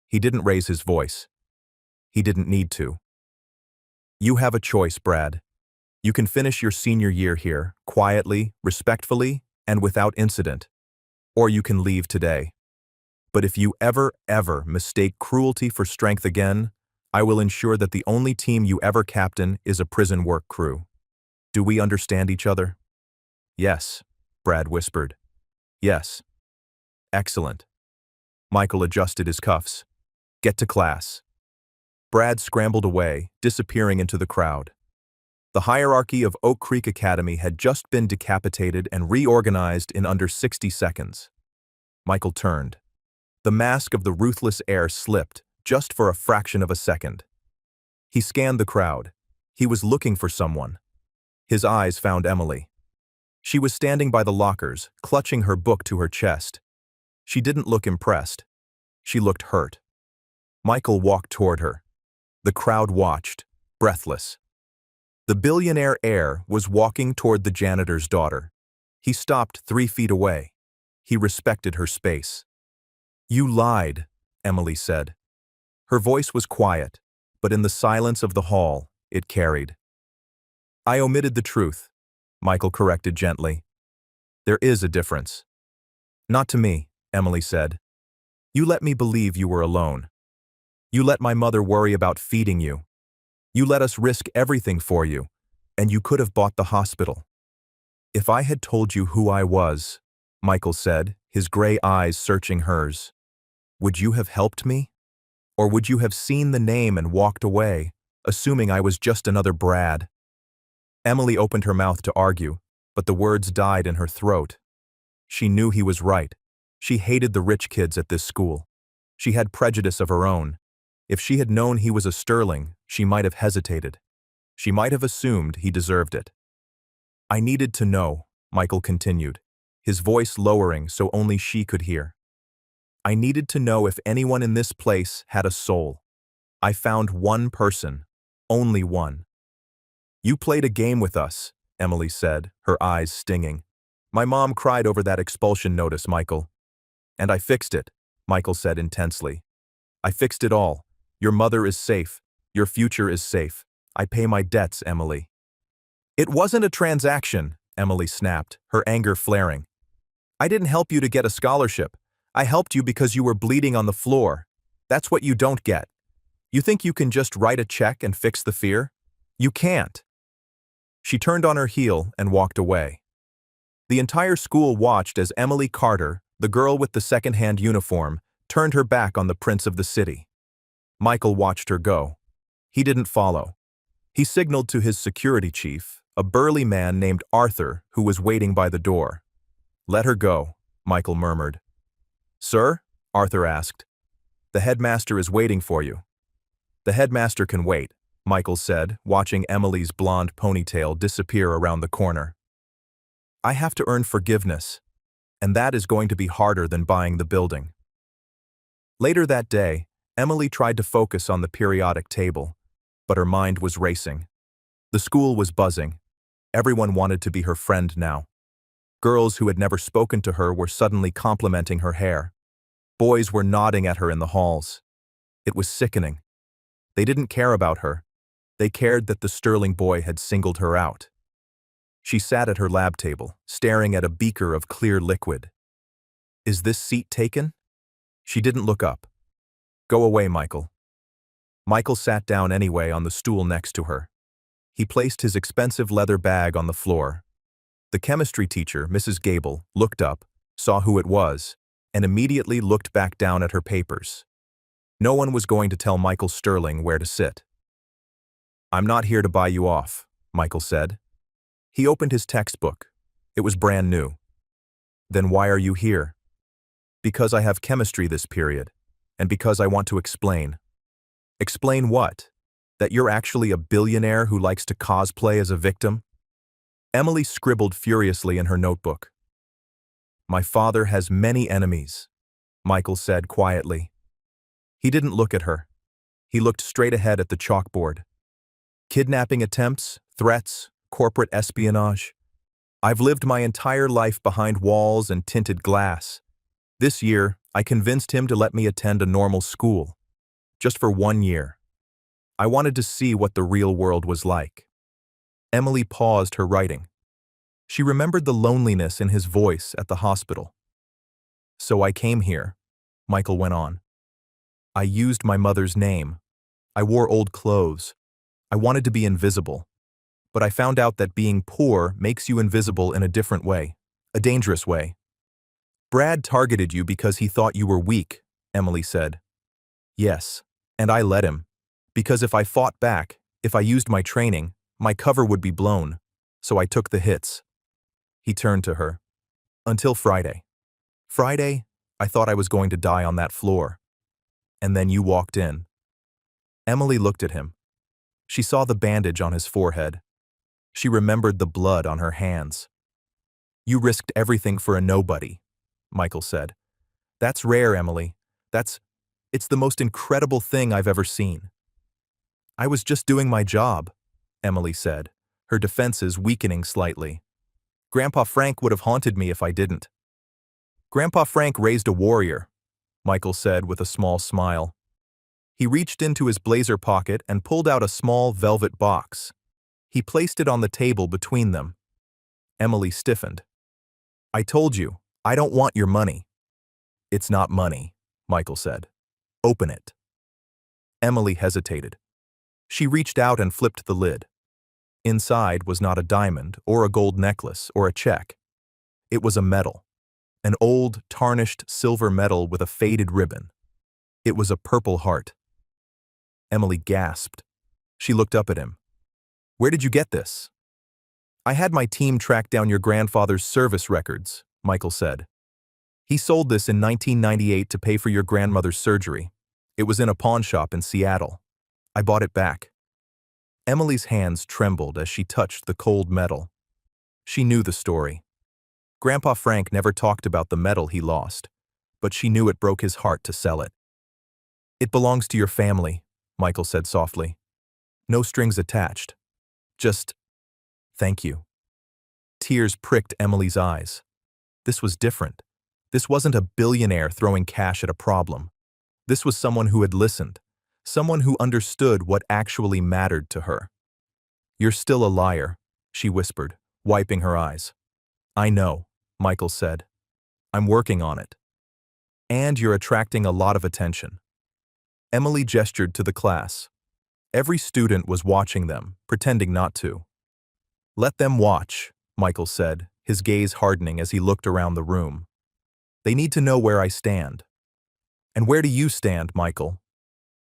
He didn't raise his voice. He didn't need to. "You have a choice, Brad. You can finish your senior year here, quietly, respectfully, and without incident. Or you can leave today. But if you ever mistake cruelty for strength again, I will ensure that the only team you ever captain is a prison work crew. Do we understand each other?" "Yes," Brad whispered. "Yes." "Excellent." Michael adjusted his cuffs. "Get to class." Brad scrambled away, disappearing into the crowd. The hierarchy of Oak Creek Academy had just been decapitated and reorganized in under 60 seconds. Michael turned. The mask of the ruthless heir slipped, just for a fraction of a second. He scanned the crowd. He was looking for someone. His eyes found Emily. She was standing by the lockers, clutching her book to her chest. She didn't look impressed. She looked hurt. Michael walked toward her. The crowd watched, breathless. The billionaire heir was walking toward the janitor's daughter. He stopped 3 feet away. He respected her space. "You lied," Emily said. Her voice was quiet, but in the silence of the hall, it carried. "I omitted the truth," Michael corrected gently. "There is a difference." "Not to me," Emily said. "You let me believe you were alone. You let my mother worry about feeding you. You let us risk everything for you, and you could have bought the hospital." "If I had told you who I was," Michael said, his gray eyes searching hers, "would you have helped me? Or would you have seen the name and walked away, assuming I was just another Brad?" Emily opened her mouth to argue, but the words died in her throat. She knew he was right. She hated the rich kids at this school. She had prejudice of her own. If she had known he was a Sterling, she might have hesitated. She might have assumed he deserved it. "I needed to know," Michael continued, his voice lowering so only she could hear. "I needed to know if anyone in this place had a soul. I found one person, only one." "You played a game with us," Emily said, her eyes stinging. "My mom cried over that expulsion notice, Michael." "And I fixed it," Michael said intensely. "I fixed it all. Your mother is safe. Your future is safe. I pay my debts, Emily." "It wasn't a transaction," Emily snapped, her anger flaring. "I didn't help you to get a scholarship. I helped you because you were bleeding on the floor. That's what you don't get. You think you can just write a check and fix the fear? You can't." She turned on her heel and walked away. The entire school watched as Emily Carter, the girl with the second-hand uniform, turned her back on the prince of the city. Michael watched her go. He didn't follow. He signaled to his security chief, a burly man named Arthur, who was waiting by the door. "Let her go," Michael murmured. "Sir?" Arthur asked. "The headmaster is waiting for you." "The headmaster can wait," Michael said, watching Emily's blonde ponytail disappear around the corner. "I have to earn forgiveness, and that is going to be harder than buying the building." Later that day, Emily tried to focus on the periodic table, but her mind was racing. The school was buzzing. Everyone wanted to be her friend now. Girls who had never spoken to her were suddenly complimenting her hair. Boys were nodding at her in the halls. It was sickening. They didn't care about her. They cared that the Sterling boy had singled her out. She sat at her lab table, staring at a beaker of clear liquid. "Is this seat taken?" She didn't look up. "Go away, Michael." Michael sat down anyway on the stool next to her. He placed his expensive leather bag on the floor. The chemistry teacher, Mrs. Gable, looked up, saw who it was, and immediately looked back down at her papers. No one was going to tell Michael Sterling where to sit. "I'm not here to buy you off," Michael said. He opened his textbook. It was brand new. "Then why are you here?" "Because I have chemistry this period." And because I want to explain. Explain what? That you're actually a billionaire who likes to cosplay as a victim? Emily scribbled furiously in her notebook. My father has many enemies, Michael said quietly. He didn't look at her. He looked straight ahead at the chalkboard. Kidnapping attempts, threats, corporate espionage. I've lived my entire life behind walls and tinted glass. This year, I convinced him to let me attend a normal school. Just for 1 year. I wanted to see what the real world was like. Emily paused her writing. She remembered the loneliness in his voice at the hospital. So I came here, Michael went on. I used my mother's name. I wore old clothes. I wanted to be invisible. But I found out that being poor makes you invisible in a different way, a dangerous way. Brad targeted you because he thought you were weak, Emily said. Yes, and I let him. Because if I fought back, if I used my training, my cover would be blown. So I took the hits. He turned to her. Until Friday. Friday, I thought I was going to die on that floor. And then you walked in. Emily looked at him. She saw the bandage on his forehead. She remembered the blood on her hands. You risked everything for a nobody, Michael said. That's rare, Emily. It's the most incredible thing I've ever seen. I was just doing my job, Emily said, her defenses weakening slightly. Grandpa Frank would have haunted me if I didn't. Grandpa Frank raised a warrior, Michael said with a small smile. He reached into his blazer pocket and pulled out a small velvet box. He placed it on the table between them. Emily stiffened. I told you, I don't want your money. It's not money, Michael said. Open it. Emily hesitated. She reached out and flipped the lid. Inside was not a diamond or a gold necklace or a check. It was a medal. An old, tarnished silver medal with a faded ribbon. It was a purple heart. Emily gasped. She looked up at him. Where did you get this? I had my team track down your grandfather's service records, Michael said. He sold this in 1998 to pay for your grandmother's surgery. It was in a pawn shop in Seattle. I bought it back. Emily's hands trembled as she touched the cold metal. She knew the story. Grandpa Frank never talked about the medal he lost, but she knew it broke his heart to sell it. It belongs to your family, Michael said softly. No strings attached. Just, thank you. Tears pricked Emily's eyes. This was different. This wasn't a billionaire throwing cash at a problem. This was someone who had listened, someone who understood what actually mattered to her. You're still a liar, she whispered, wiping her eyes. I know, Michael said. I'm working on it. And you're attracting a lot of attention. Emily gestured to the class. Every student was watching them, pretending not to. Let them watch, Michael said, his gaze hardening as he looked around the room. They need to know where I stand. And where do you stand, Michael?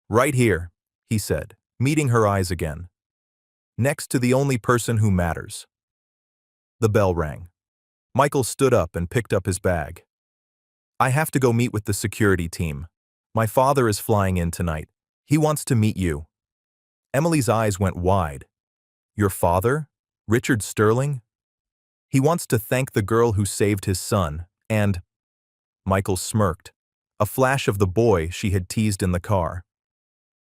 Right here, he said, meeting her eyes again. Next to the only person who matters. The bell rang. Michael stood up and picked up his bag. I have to go meet with the security team. My father is flying in tonight. He wants to meet you. Emily's eyes went wide. Your father? Richard Sterling? He wants to thank the girl who saved his son, and… Michael smirked, a flash of the boy she had teased in the car.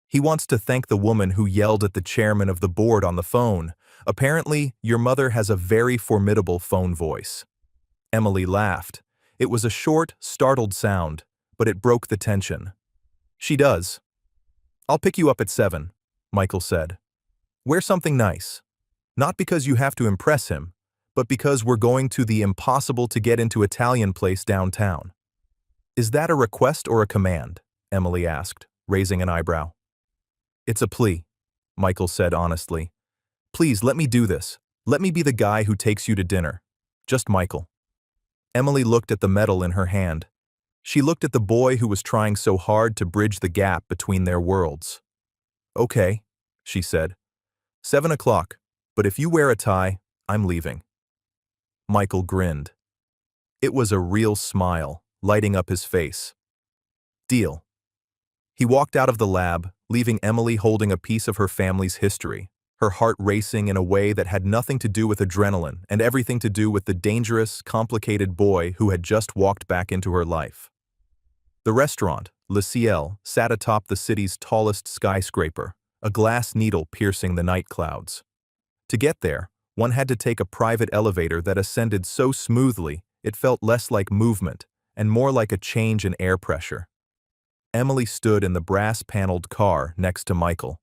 He wants to thank the woman who yelled at the chairman of the board on the phone. Apparently, your mother has a very formidable phone voice. Emily laughed. It was a short, startled sound, but it broke the tension. She does. I'll pick you up at 7, Michael said. Wear something nice. Not because you have to impress him, but because we're going to the impossible-to-get-into Italian place downtown. Is that a request or a command? Emily asked, raising an eyebrow. It's a plea, Michael said honestly. Please let me do this. Let me be the guy who takes you to dinner. Just Michael. Emily looked at the medal in her hand. She looked at the boy who was trying so hard to bridge the gap between their worlds. Okay, she said. 7 o'clock, but if you wear a tie, I'm leaving. Michael grinned. It was a real smile, lighting up his face. Deal. He walked out of the lab, leaving Emily holding a piece of her family's history, her heart racing in a way that had nothing to do with adrenaline and everything to do with the dangerous, complicated boy who had just walked back into her life. The restaurant, Le Ciel, sat atop the city's tallest skyscraper, a glass needle piercing the night clouds. To get there, one had to take a private elevator that ascended so smoothly it felt less like movement and more like a change in air pressure. Emily stood in the brass-paneled car next to Michael.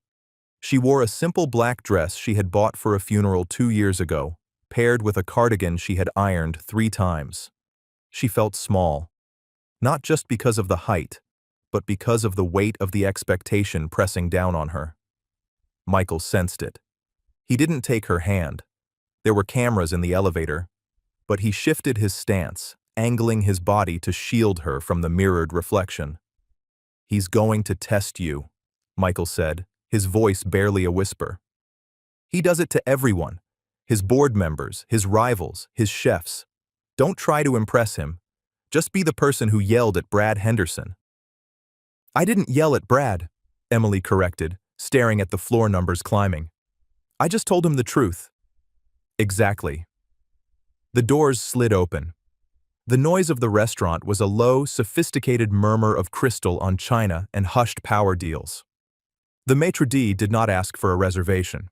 She wore a simple black dress she had bought for a funeral 2 years ago, paired with a cardigan she had ironed 3 times. She felt small, not just because of the height, but because of the weight of the expectation pressing down on her. Michael sensed it. He didn't take her hand. There were cameras in the elevator, but he shifted his stance, angling his body to shield her from the mirrored reflection. "He's going to test you," Michael said, his voice barely a whisper. "He does it to everyone. His board members, his rivals, his chefs. Don't try to impress him. Just be the person who yelled at Brad Henderson." "I didn't yell at Brad," Emily corrected, staring at the floor numbers climbing. "I just told him the truth." "Exactly." The doors slid open. The noise of the restaurant was a low, sophisticated murmur of crystal on china and hushed power deals. The maitre d' did not ask for a reservation.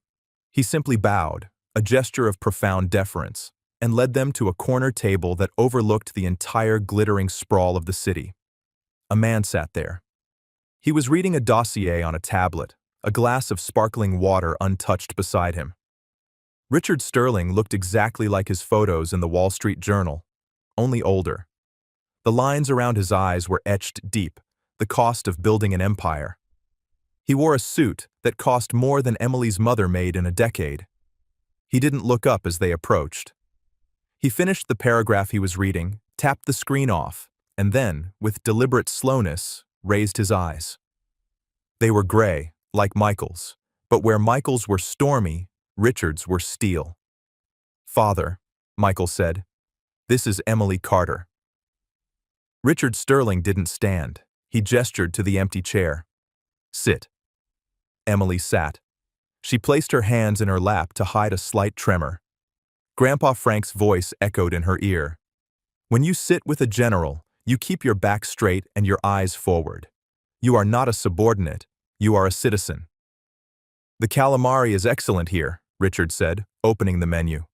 He simply bowed, a gesture of profound deference, and led them to a corner table that overlooked the entire glittering sprawl of the city. A man sat there. He was reading a dossier on a tablet, a glass of sparkling water untouched beside him. Richard Sterling looked exactly like his photos in the Wall Street Journal, only older. The lines around his eyes were etched deep, the cost of building an empire. He wore a suit that cost more than Emily's mother made in a decade. He didn't look up as they approached. He finished the paragraph he was reading, tapped the screen off, and then, with deliberate slowness, raised his eyes. They were gray, like Michael's, but where Michael's were stormy, Richard's were steel. "Father," Michael said, "this is Emily Carter." Richard Sterling didn't stand. He gestured to the empty chair. "Sit." Emily sat. She placed her hands in her lap to hide a slight tremor. Grandpa Frank's voice echoed in her ear. "When you sit with a general, you keep your back straight and your eyes forward. You are not a subordinate, you are a citizen." "The calamari is excellent here," Richard said, opening the menu.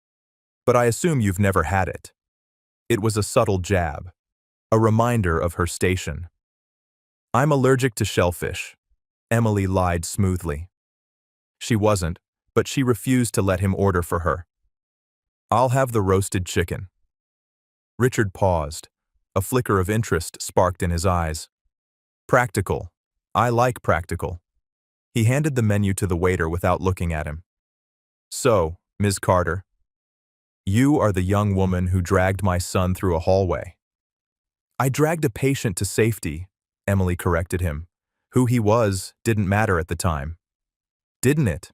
"But I assume you've never had it." It was a subtle jab, a reminder of her station. "I'm allergic to shellfish," Emily lied smoothly. She wasn't, but she refused to let him order for her. "I'll have the roasted chicken." Richard paused. A flicker of interest sparked in his eyes. "Practical. I like practical." He handed the menu to the waiter without looking at him. "So, Ms. Carter, you are the young woman who dragged my son through a hallway." "I dragged a patient to safety," Emily corrected him. Who he was didn't matter at the time. "Didn't it?"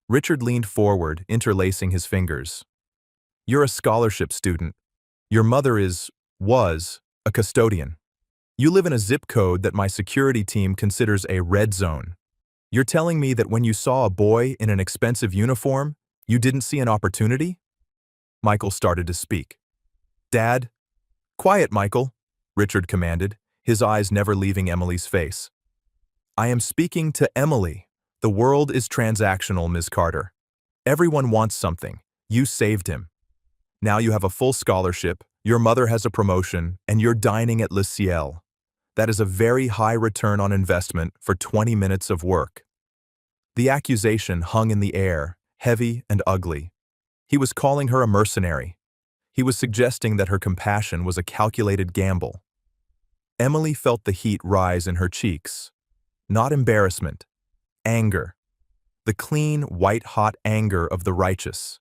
Richard leaned forward, interlacing his fingers. "You're a scholarship student. Your mother was, a custodian. You live in a zip code that my security team considers a red zone. You're telling me that when you saw a boy in an expensive uniform, you didn't see an opportunity?" Michael started to speak. "Dad?" "Quiet, Michael," Richard commanded, his eyes never leaving Emily's face. "I am speaking to Emily. The world is transactional, Ms. Carter. Everyone wants something. You saved him. Now you have a full scholarship, your mother has a promotion, and you're dining at Le Ciel. That is a very high return on investment for 20 minutes of work." The accusation hung in the air, heavy and ugly. He was calling her a mercenary. He was suggesting that her compassion was a calculated gamble. Emily felt the heat rise in her cheeks. Not embarrassment, anger. The clean, white-hot anger of the righteous.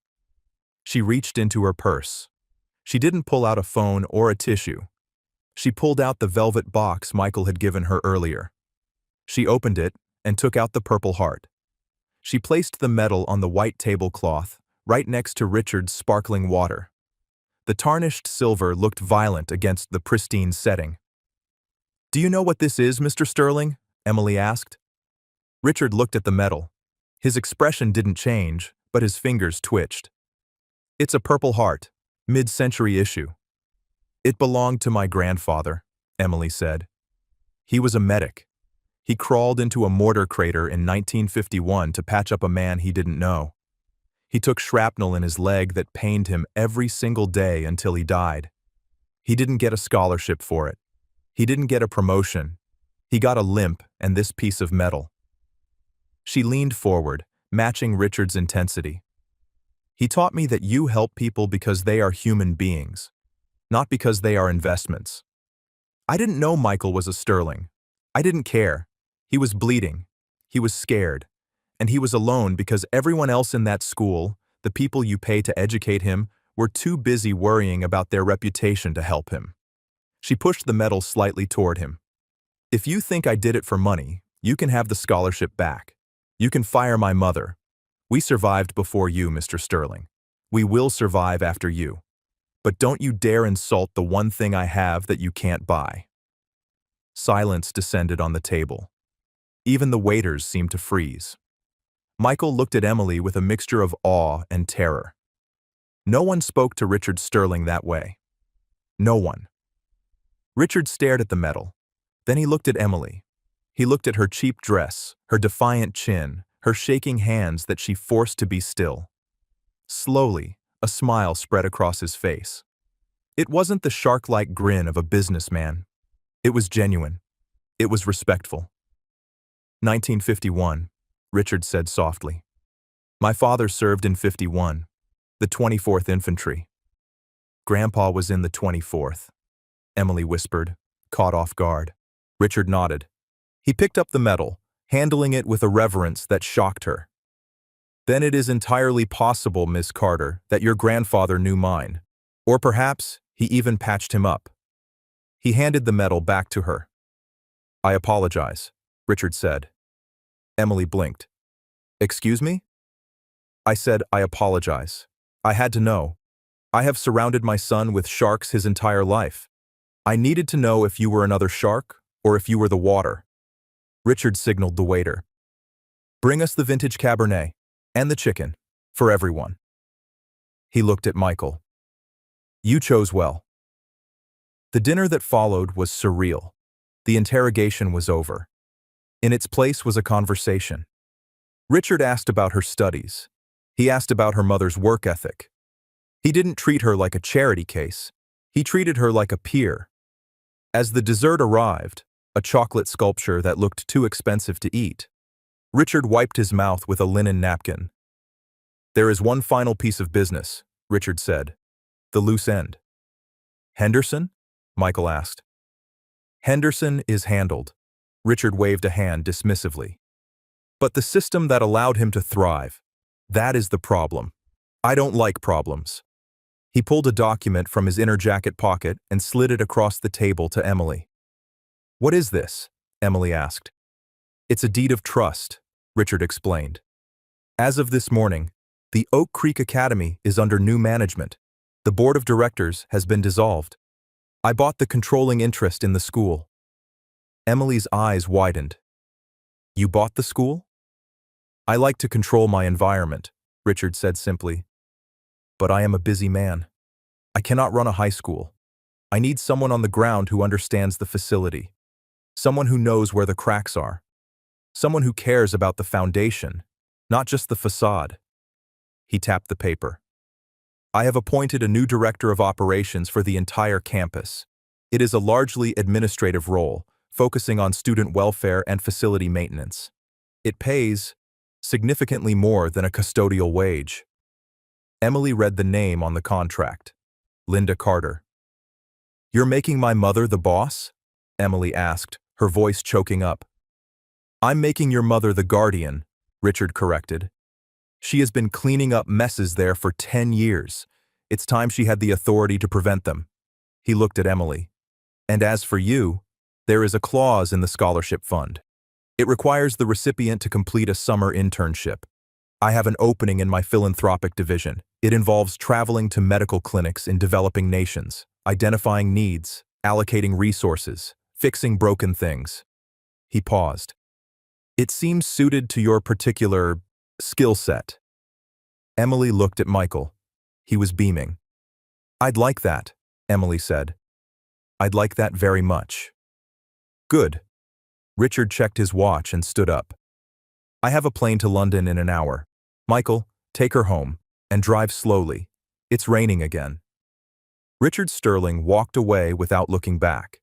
She reached into her purse. She didn't pull out a phone or a tissue. She pulled out the velvet box Michael had given her earlier. She opened it and took out the Purple Heart. She placed the medal on the white tablecloth, right next to Richard's sparkling water. The tarnished silver looked violent against the pristine setting. "Do you know what this is, Mr. Sterling?" Emily asked. Richard looked at the medal. His expression didn't change, but his fingers twitched. It's a Purple Heart, mid-century issue. It belonged to my grandfather, Emily said. He was a medic. He crawled into a mortar crater in 1951 to patch up a man he didn't know. He took shrapnel in his leg that pained him every single day until he died. He didn't get a scholarship for it. He didn't get a promotion. He got a limp and this piece of metal. She leaned forward, matching Richard's intensity. He taught me that you help people because they are human beings, not because they are investments. I didn't know Michael was a Sterling. I didn't care. He was bleeding. He was scared. And he was alone because everyone else in that school, the people you pay to educate him, were too busy worrying about their reputation to help him. She pushed the medal slightly toward him. If you think I did it for money, you can have the scholarship back. You can fire my mother. We survived before you, Mr. Sterling. We will survive after you. But don't you dare insult the one thing I have that you can't buy. Silence descended on the table. Even the waiters seemed to freeze. Michael looked at Emily with a mixture of awe and terror. No one spoke to Richard Sterling that way. No one. Richard stared at the medal. Then he looked at Emily. He looked at her cheap dress, her defiant chin, her shaking hands that she forced to be still. Slowly, a smile spread across his face. It wasn't the shark-like grin of a businessman. It was genuine. It was respectful. 1951, Richard said softly. My father served in 51, the 24th Infantry. Grandpa was in the 24th, Emily whispered, caught off guard. Richard nodded. He picked up the medal, handling it with a reverence that shocked her. Then it is entirely possible, Miss Carter, that your grandfather knew mine. Or perhaps he even patched him up. He handed the medal back to her. I apologize, Richard said. Emily blinked. Excuse me? I said I apologize. I had to know. I have surrounded my son with sharks his entire life. I needed to know if you were another shark or if you were the water. Richard signaled the waiter. Bring us the vintage Cabernet and the chicken for everyone. He looked at Michael. You chose well. The dinner that followed was surreal. The interrogation was over. In its place was a conversation. Richard asked about her studies. He asked about her mother's work ethic. He didn't treat her like a charity case. He treated her like a peer. As the dessert arrived, a chocolate sculpture that looked too expensive to eat, Richard wiped his mouth with a linen napkin. There is one final piece of business, Richard said. The loose end. Henderson? Michael asked. Henderson is handled. Richard waved a hand dismissively. But the system that allowed him to thrive, that is the problem. I don't like problems. He pulled a document from his inner jacket pocket and slid it across the table to Emily. What is this? Emily asked. It's a deed of trust, Richard explained. As of this morning, the Oak Creek Academy is under new management. The board of directors has been dissolved. I bought the controlling interest in the school. Emily's eyes widened. You bought the school? I like to control my environment, Richard said simply. But I am a busy man. I cannot run a high school. I need someone on the ground who understands the facility. Someone who knows where the cracks are. Someone who cares about the foundation, not just the facade. He tapped the paper. I have appointed a new director of operations for the entire campus. It is a largely administrative role, focusing on student welfare and facility maintenance. It pays significantly more than a custodial wage. Emily read the name on the contract. Linda Carter. You're making my mother the boss? Emily asked, her voice choking up. I'm making your mother the guardian, Richard corrected. She has been cleaning up messes there for 10 years. It's time she had the authority to prevent them. He looked at Emily. And as for you, there is a clause in the scholarship fund. It requires the recipient to complete a summer internship. I have an opening in my philanthropic division. It involves traveling to medical clinics in developing nations, identifying needs, allocating resources, fixing broken things. He paused. It seems suited to your particular skill set. Emily looked at Michael. He was beaming. I'd like that, Emily said. I'd like that very much. Good. Richard checked his watch and stood up. I have a plane to London in an hour. Michael, take her home, and drive slowly. It's raining again. Richard Sterling walked away without looking back.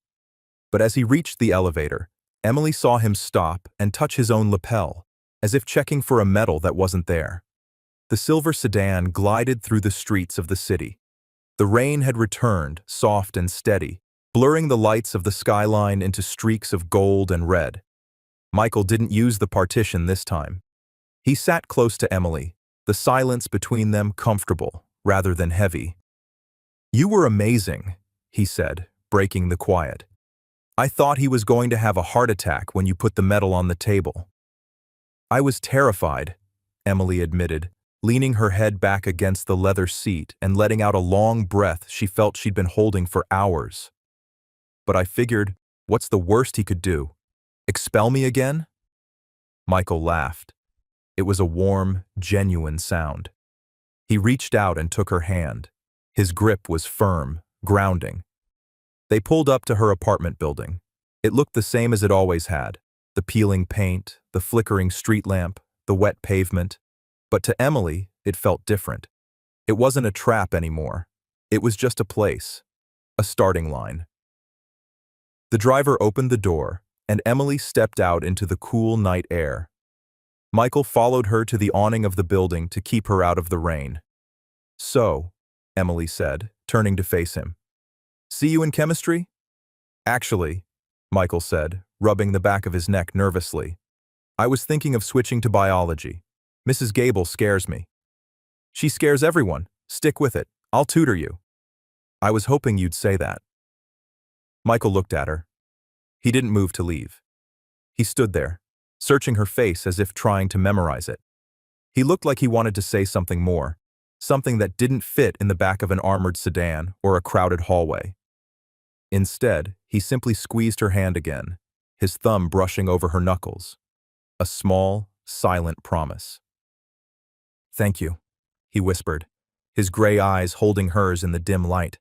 But as he reached the elevator, Emily saw him stop and touch his own lapel, as if checking for a medal that wasn't there. The silver sedan glided through the streets of the city. The rain had returned, soft and steady, blurring the lights of the skyline into streaks of gold and red. Michael didn't use the partition this time. He sat close to Emily, the silence between them comfortable rather than heavy. You were amazing, he said, breaking the quiet. I thought he was going to have a heart attack when you put the medal on the table. I was terrified, Emily admitted, leaning her head back against the leather seat and letting out a long breath she felt she'd been holding for hours. But I figured, what's the worst he could do? Expel me again? Michael laughed. It was a warm, genuine sound. He reached out and took her hand. His grip was firm, grounding. They pulled up to her apartment building. It looked the same as it always had. The peeling paint, the flickering street lamp, the wet pavement. But to Emily, it felt different. It wasn't a trap anymore. It was just a place. A starting line. The driver opened the door, and Emily stepped out into the cool night air. Michael followed her to the awning of the building to keep her out of the rain. So, Emily said, turning to face him. See you in chemistry? Actually, Michael said, rubbing the back of his neck nervously. I was thinking of switching to biology. Mrs. Gable scares me. She scares everyone. Stick with it. I'll tutor you. I was hoping you'd say that. Michael looked at her. He didn't move to leave. He stood there, searching her face as if trying to memorize it. He looked like he wanted to say something more, something that didn't fit in the back of an armored sedan or a crowded hallway. Instead, he simply squeezed her hand again, his thumb brushing over her knuckles. A small, silent promise. Thank you, he whispered, his gray eyes holding hers in the dim light.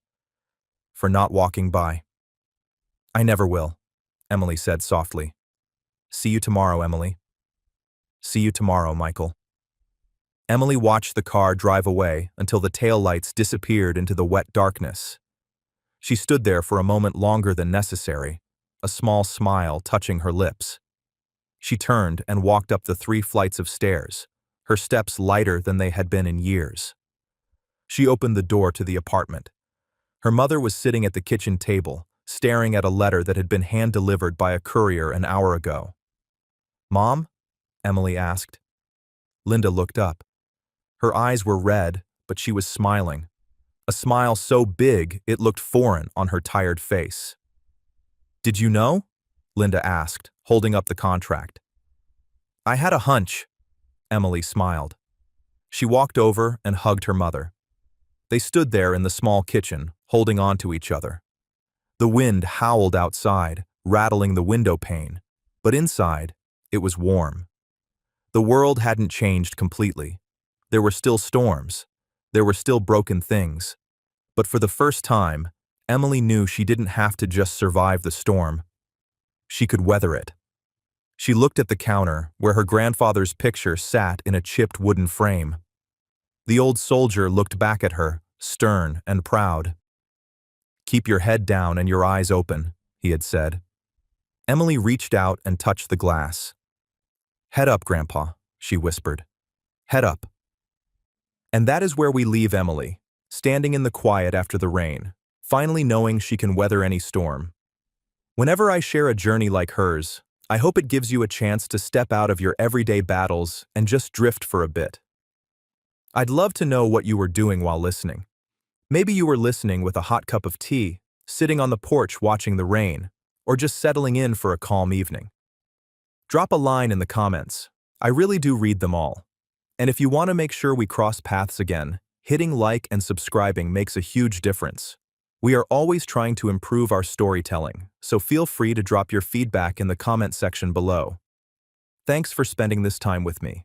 For not walking by. I never will, Emily said softly. See you tomorrow, Emily. See you tomorrow, Michael. Emily watched the car drive away until the taillights disappeared into the wet darkness. She stood there for a moment longer than necessary, a small smile touching her lips. She turned and walked up the 3 flights of stairs, her steps lighter than they had been in years. She opened the door to the apartment. Her mother was sitting at the kitchen table, staring at a letter that had been hand-delivered by a courier an hour ago. Mom? Emily asked. Linda looked up. Her eyes were red, but she was smiling. A smile so big it looked foreign on her tired face. Did you know? Linda asked, holding up the contract. I had a hunch. Emily smiled. She walked over and hugged her mother. They stood there in the small kitchen, holding on to each other. The wind howled outside, rattling the window pane, but inside, it was warm. The world hadn't changed completely. There were still storms. There were still broken things. But for the first time, Emily knew she didn't have to just survive the storm. She could weather it. She looked at the counter where her grandfather's picture sat in a chipped wooden frame. The old soldier looked back at her, stern and proud. Keep your head down and your eyes open, he had said. Emily reached out and touched the glass. Head up, Grandpa, she whispered. Head up. And that is where we leave Emily, standing in the quiet after the rain, finally knowing she can weather any storm. Whenever I share a journey like hers, I hope it gives you a chance to step out of your everyday battles and just drift for a bit. I'd love to know what you were doing while listening. Maybe you were listening with a hot cup of tea, sitting on the porch watching the rain, or just settling in for a calm evening. Drop a line in the comments. I really do read them all. And if you want to make sure we cross paths again, hitting like and subscribing makes a huge difference. We are always trying to improve our storytelling, so feel free to drop your feedback in the comment section below. Thanks for spending this time with me.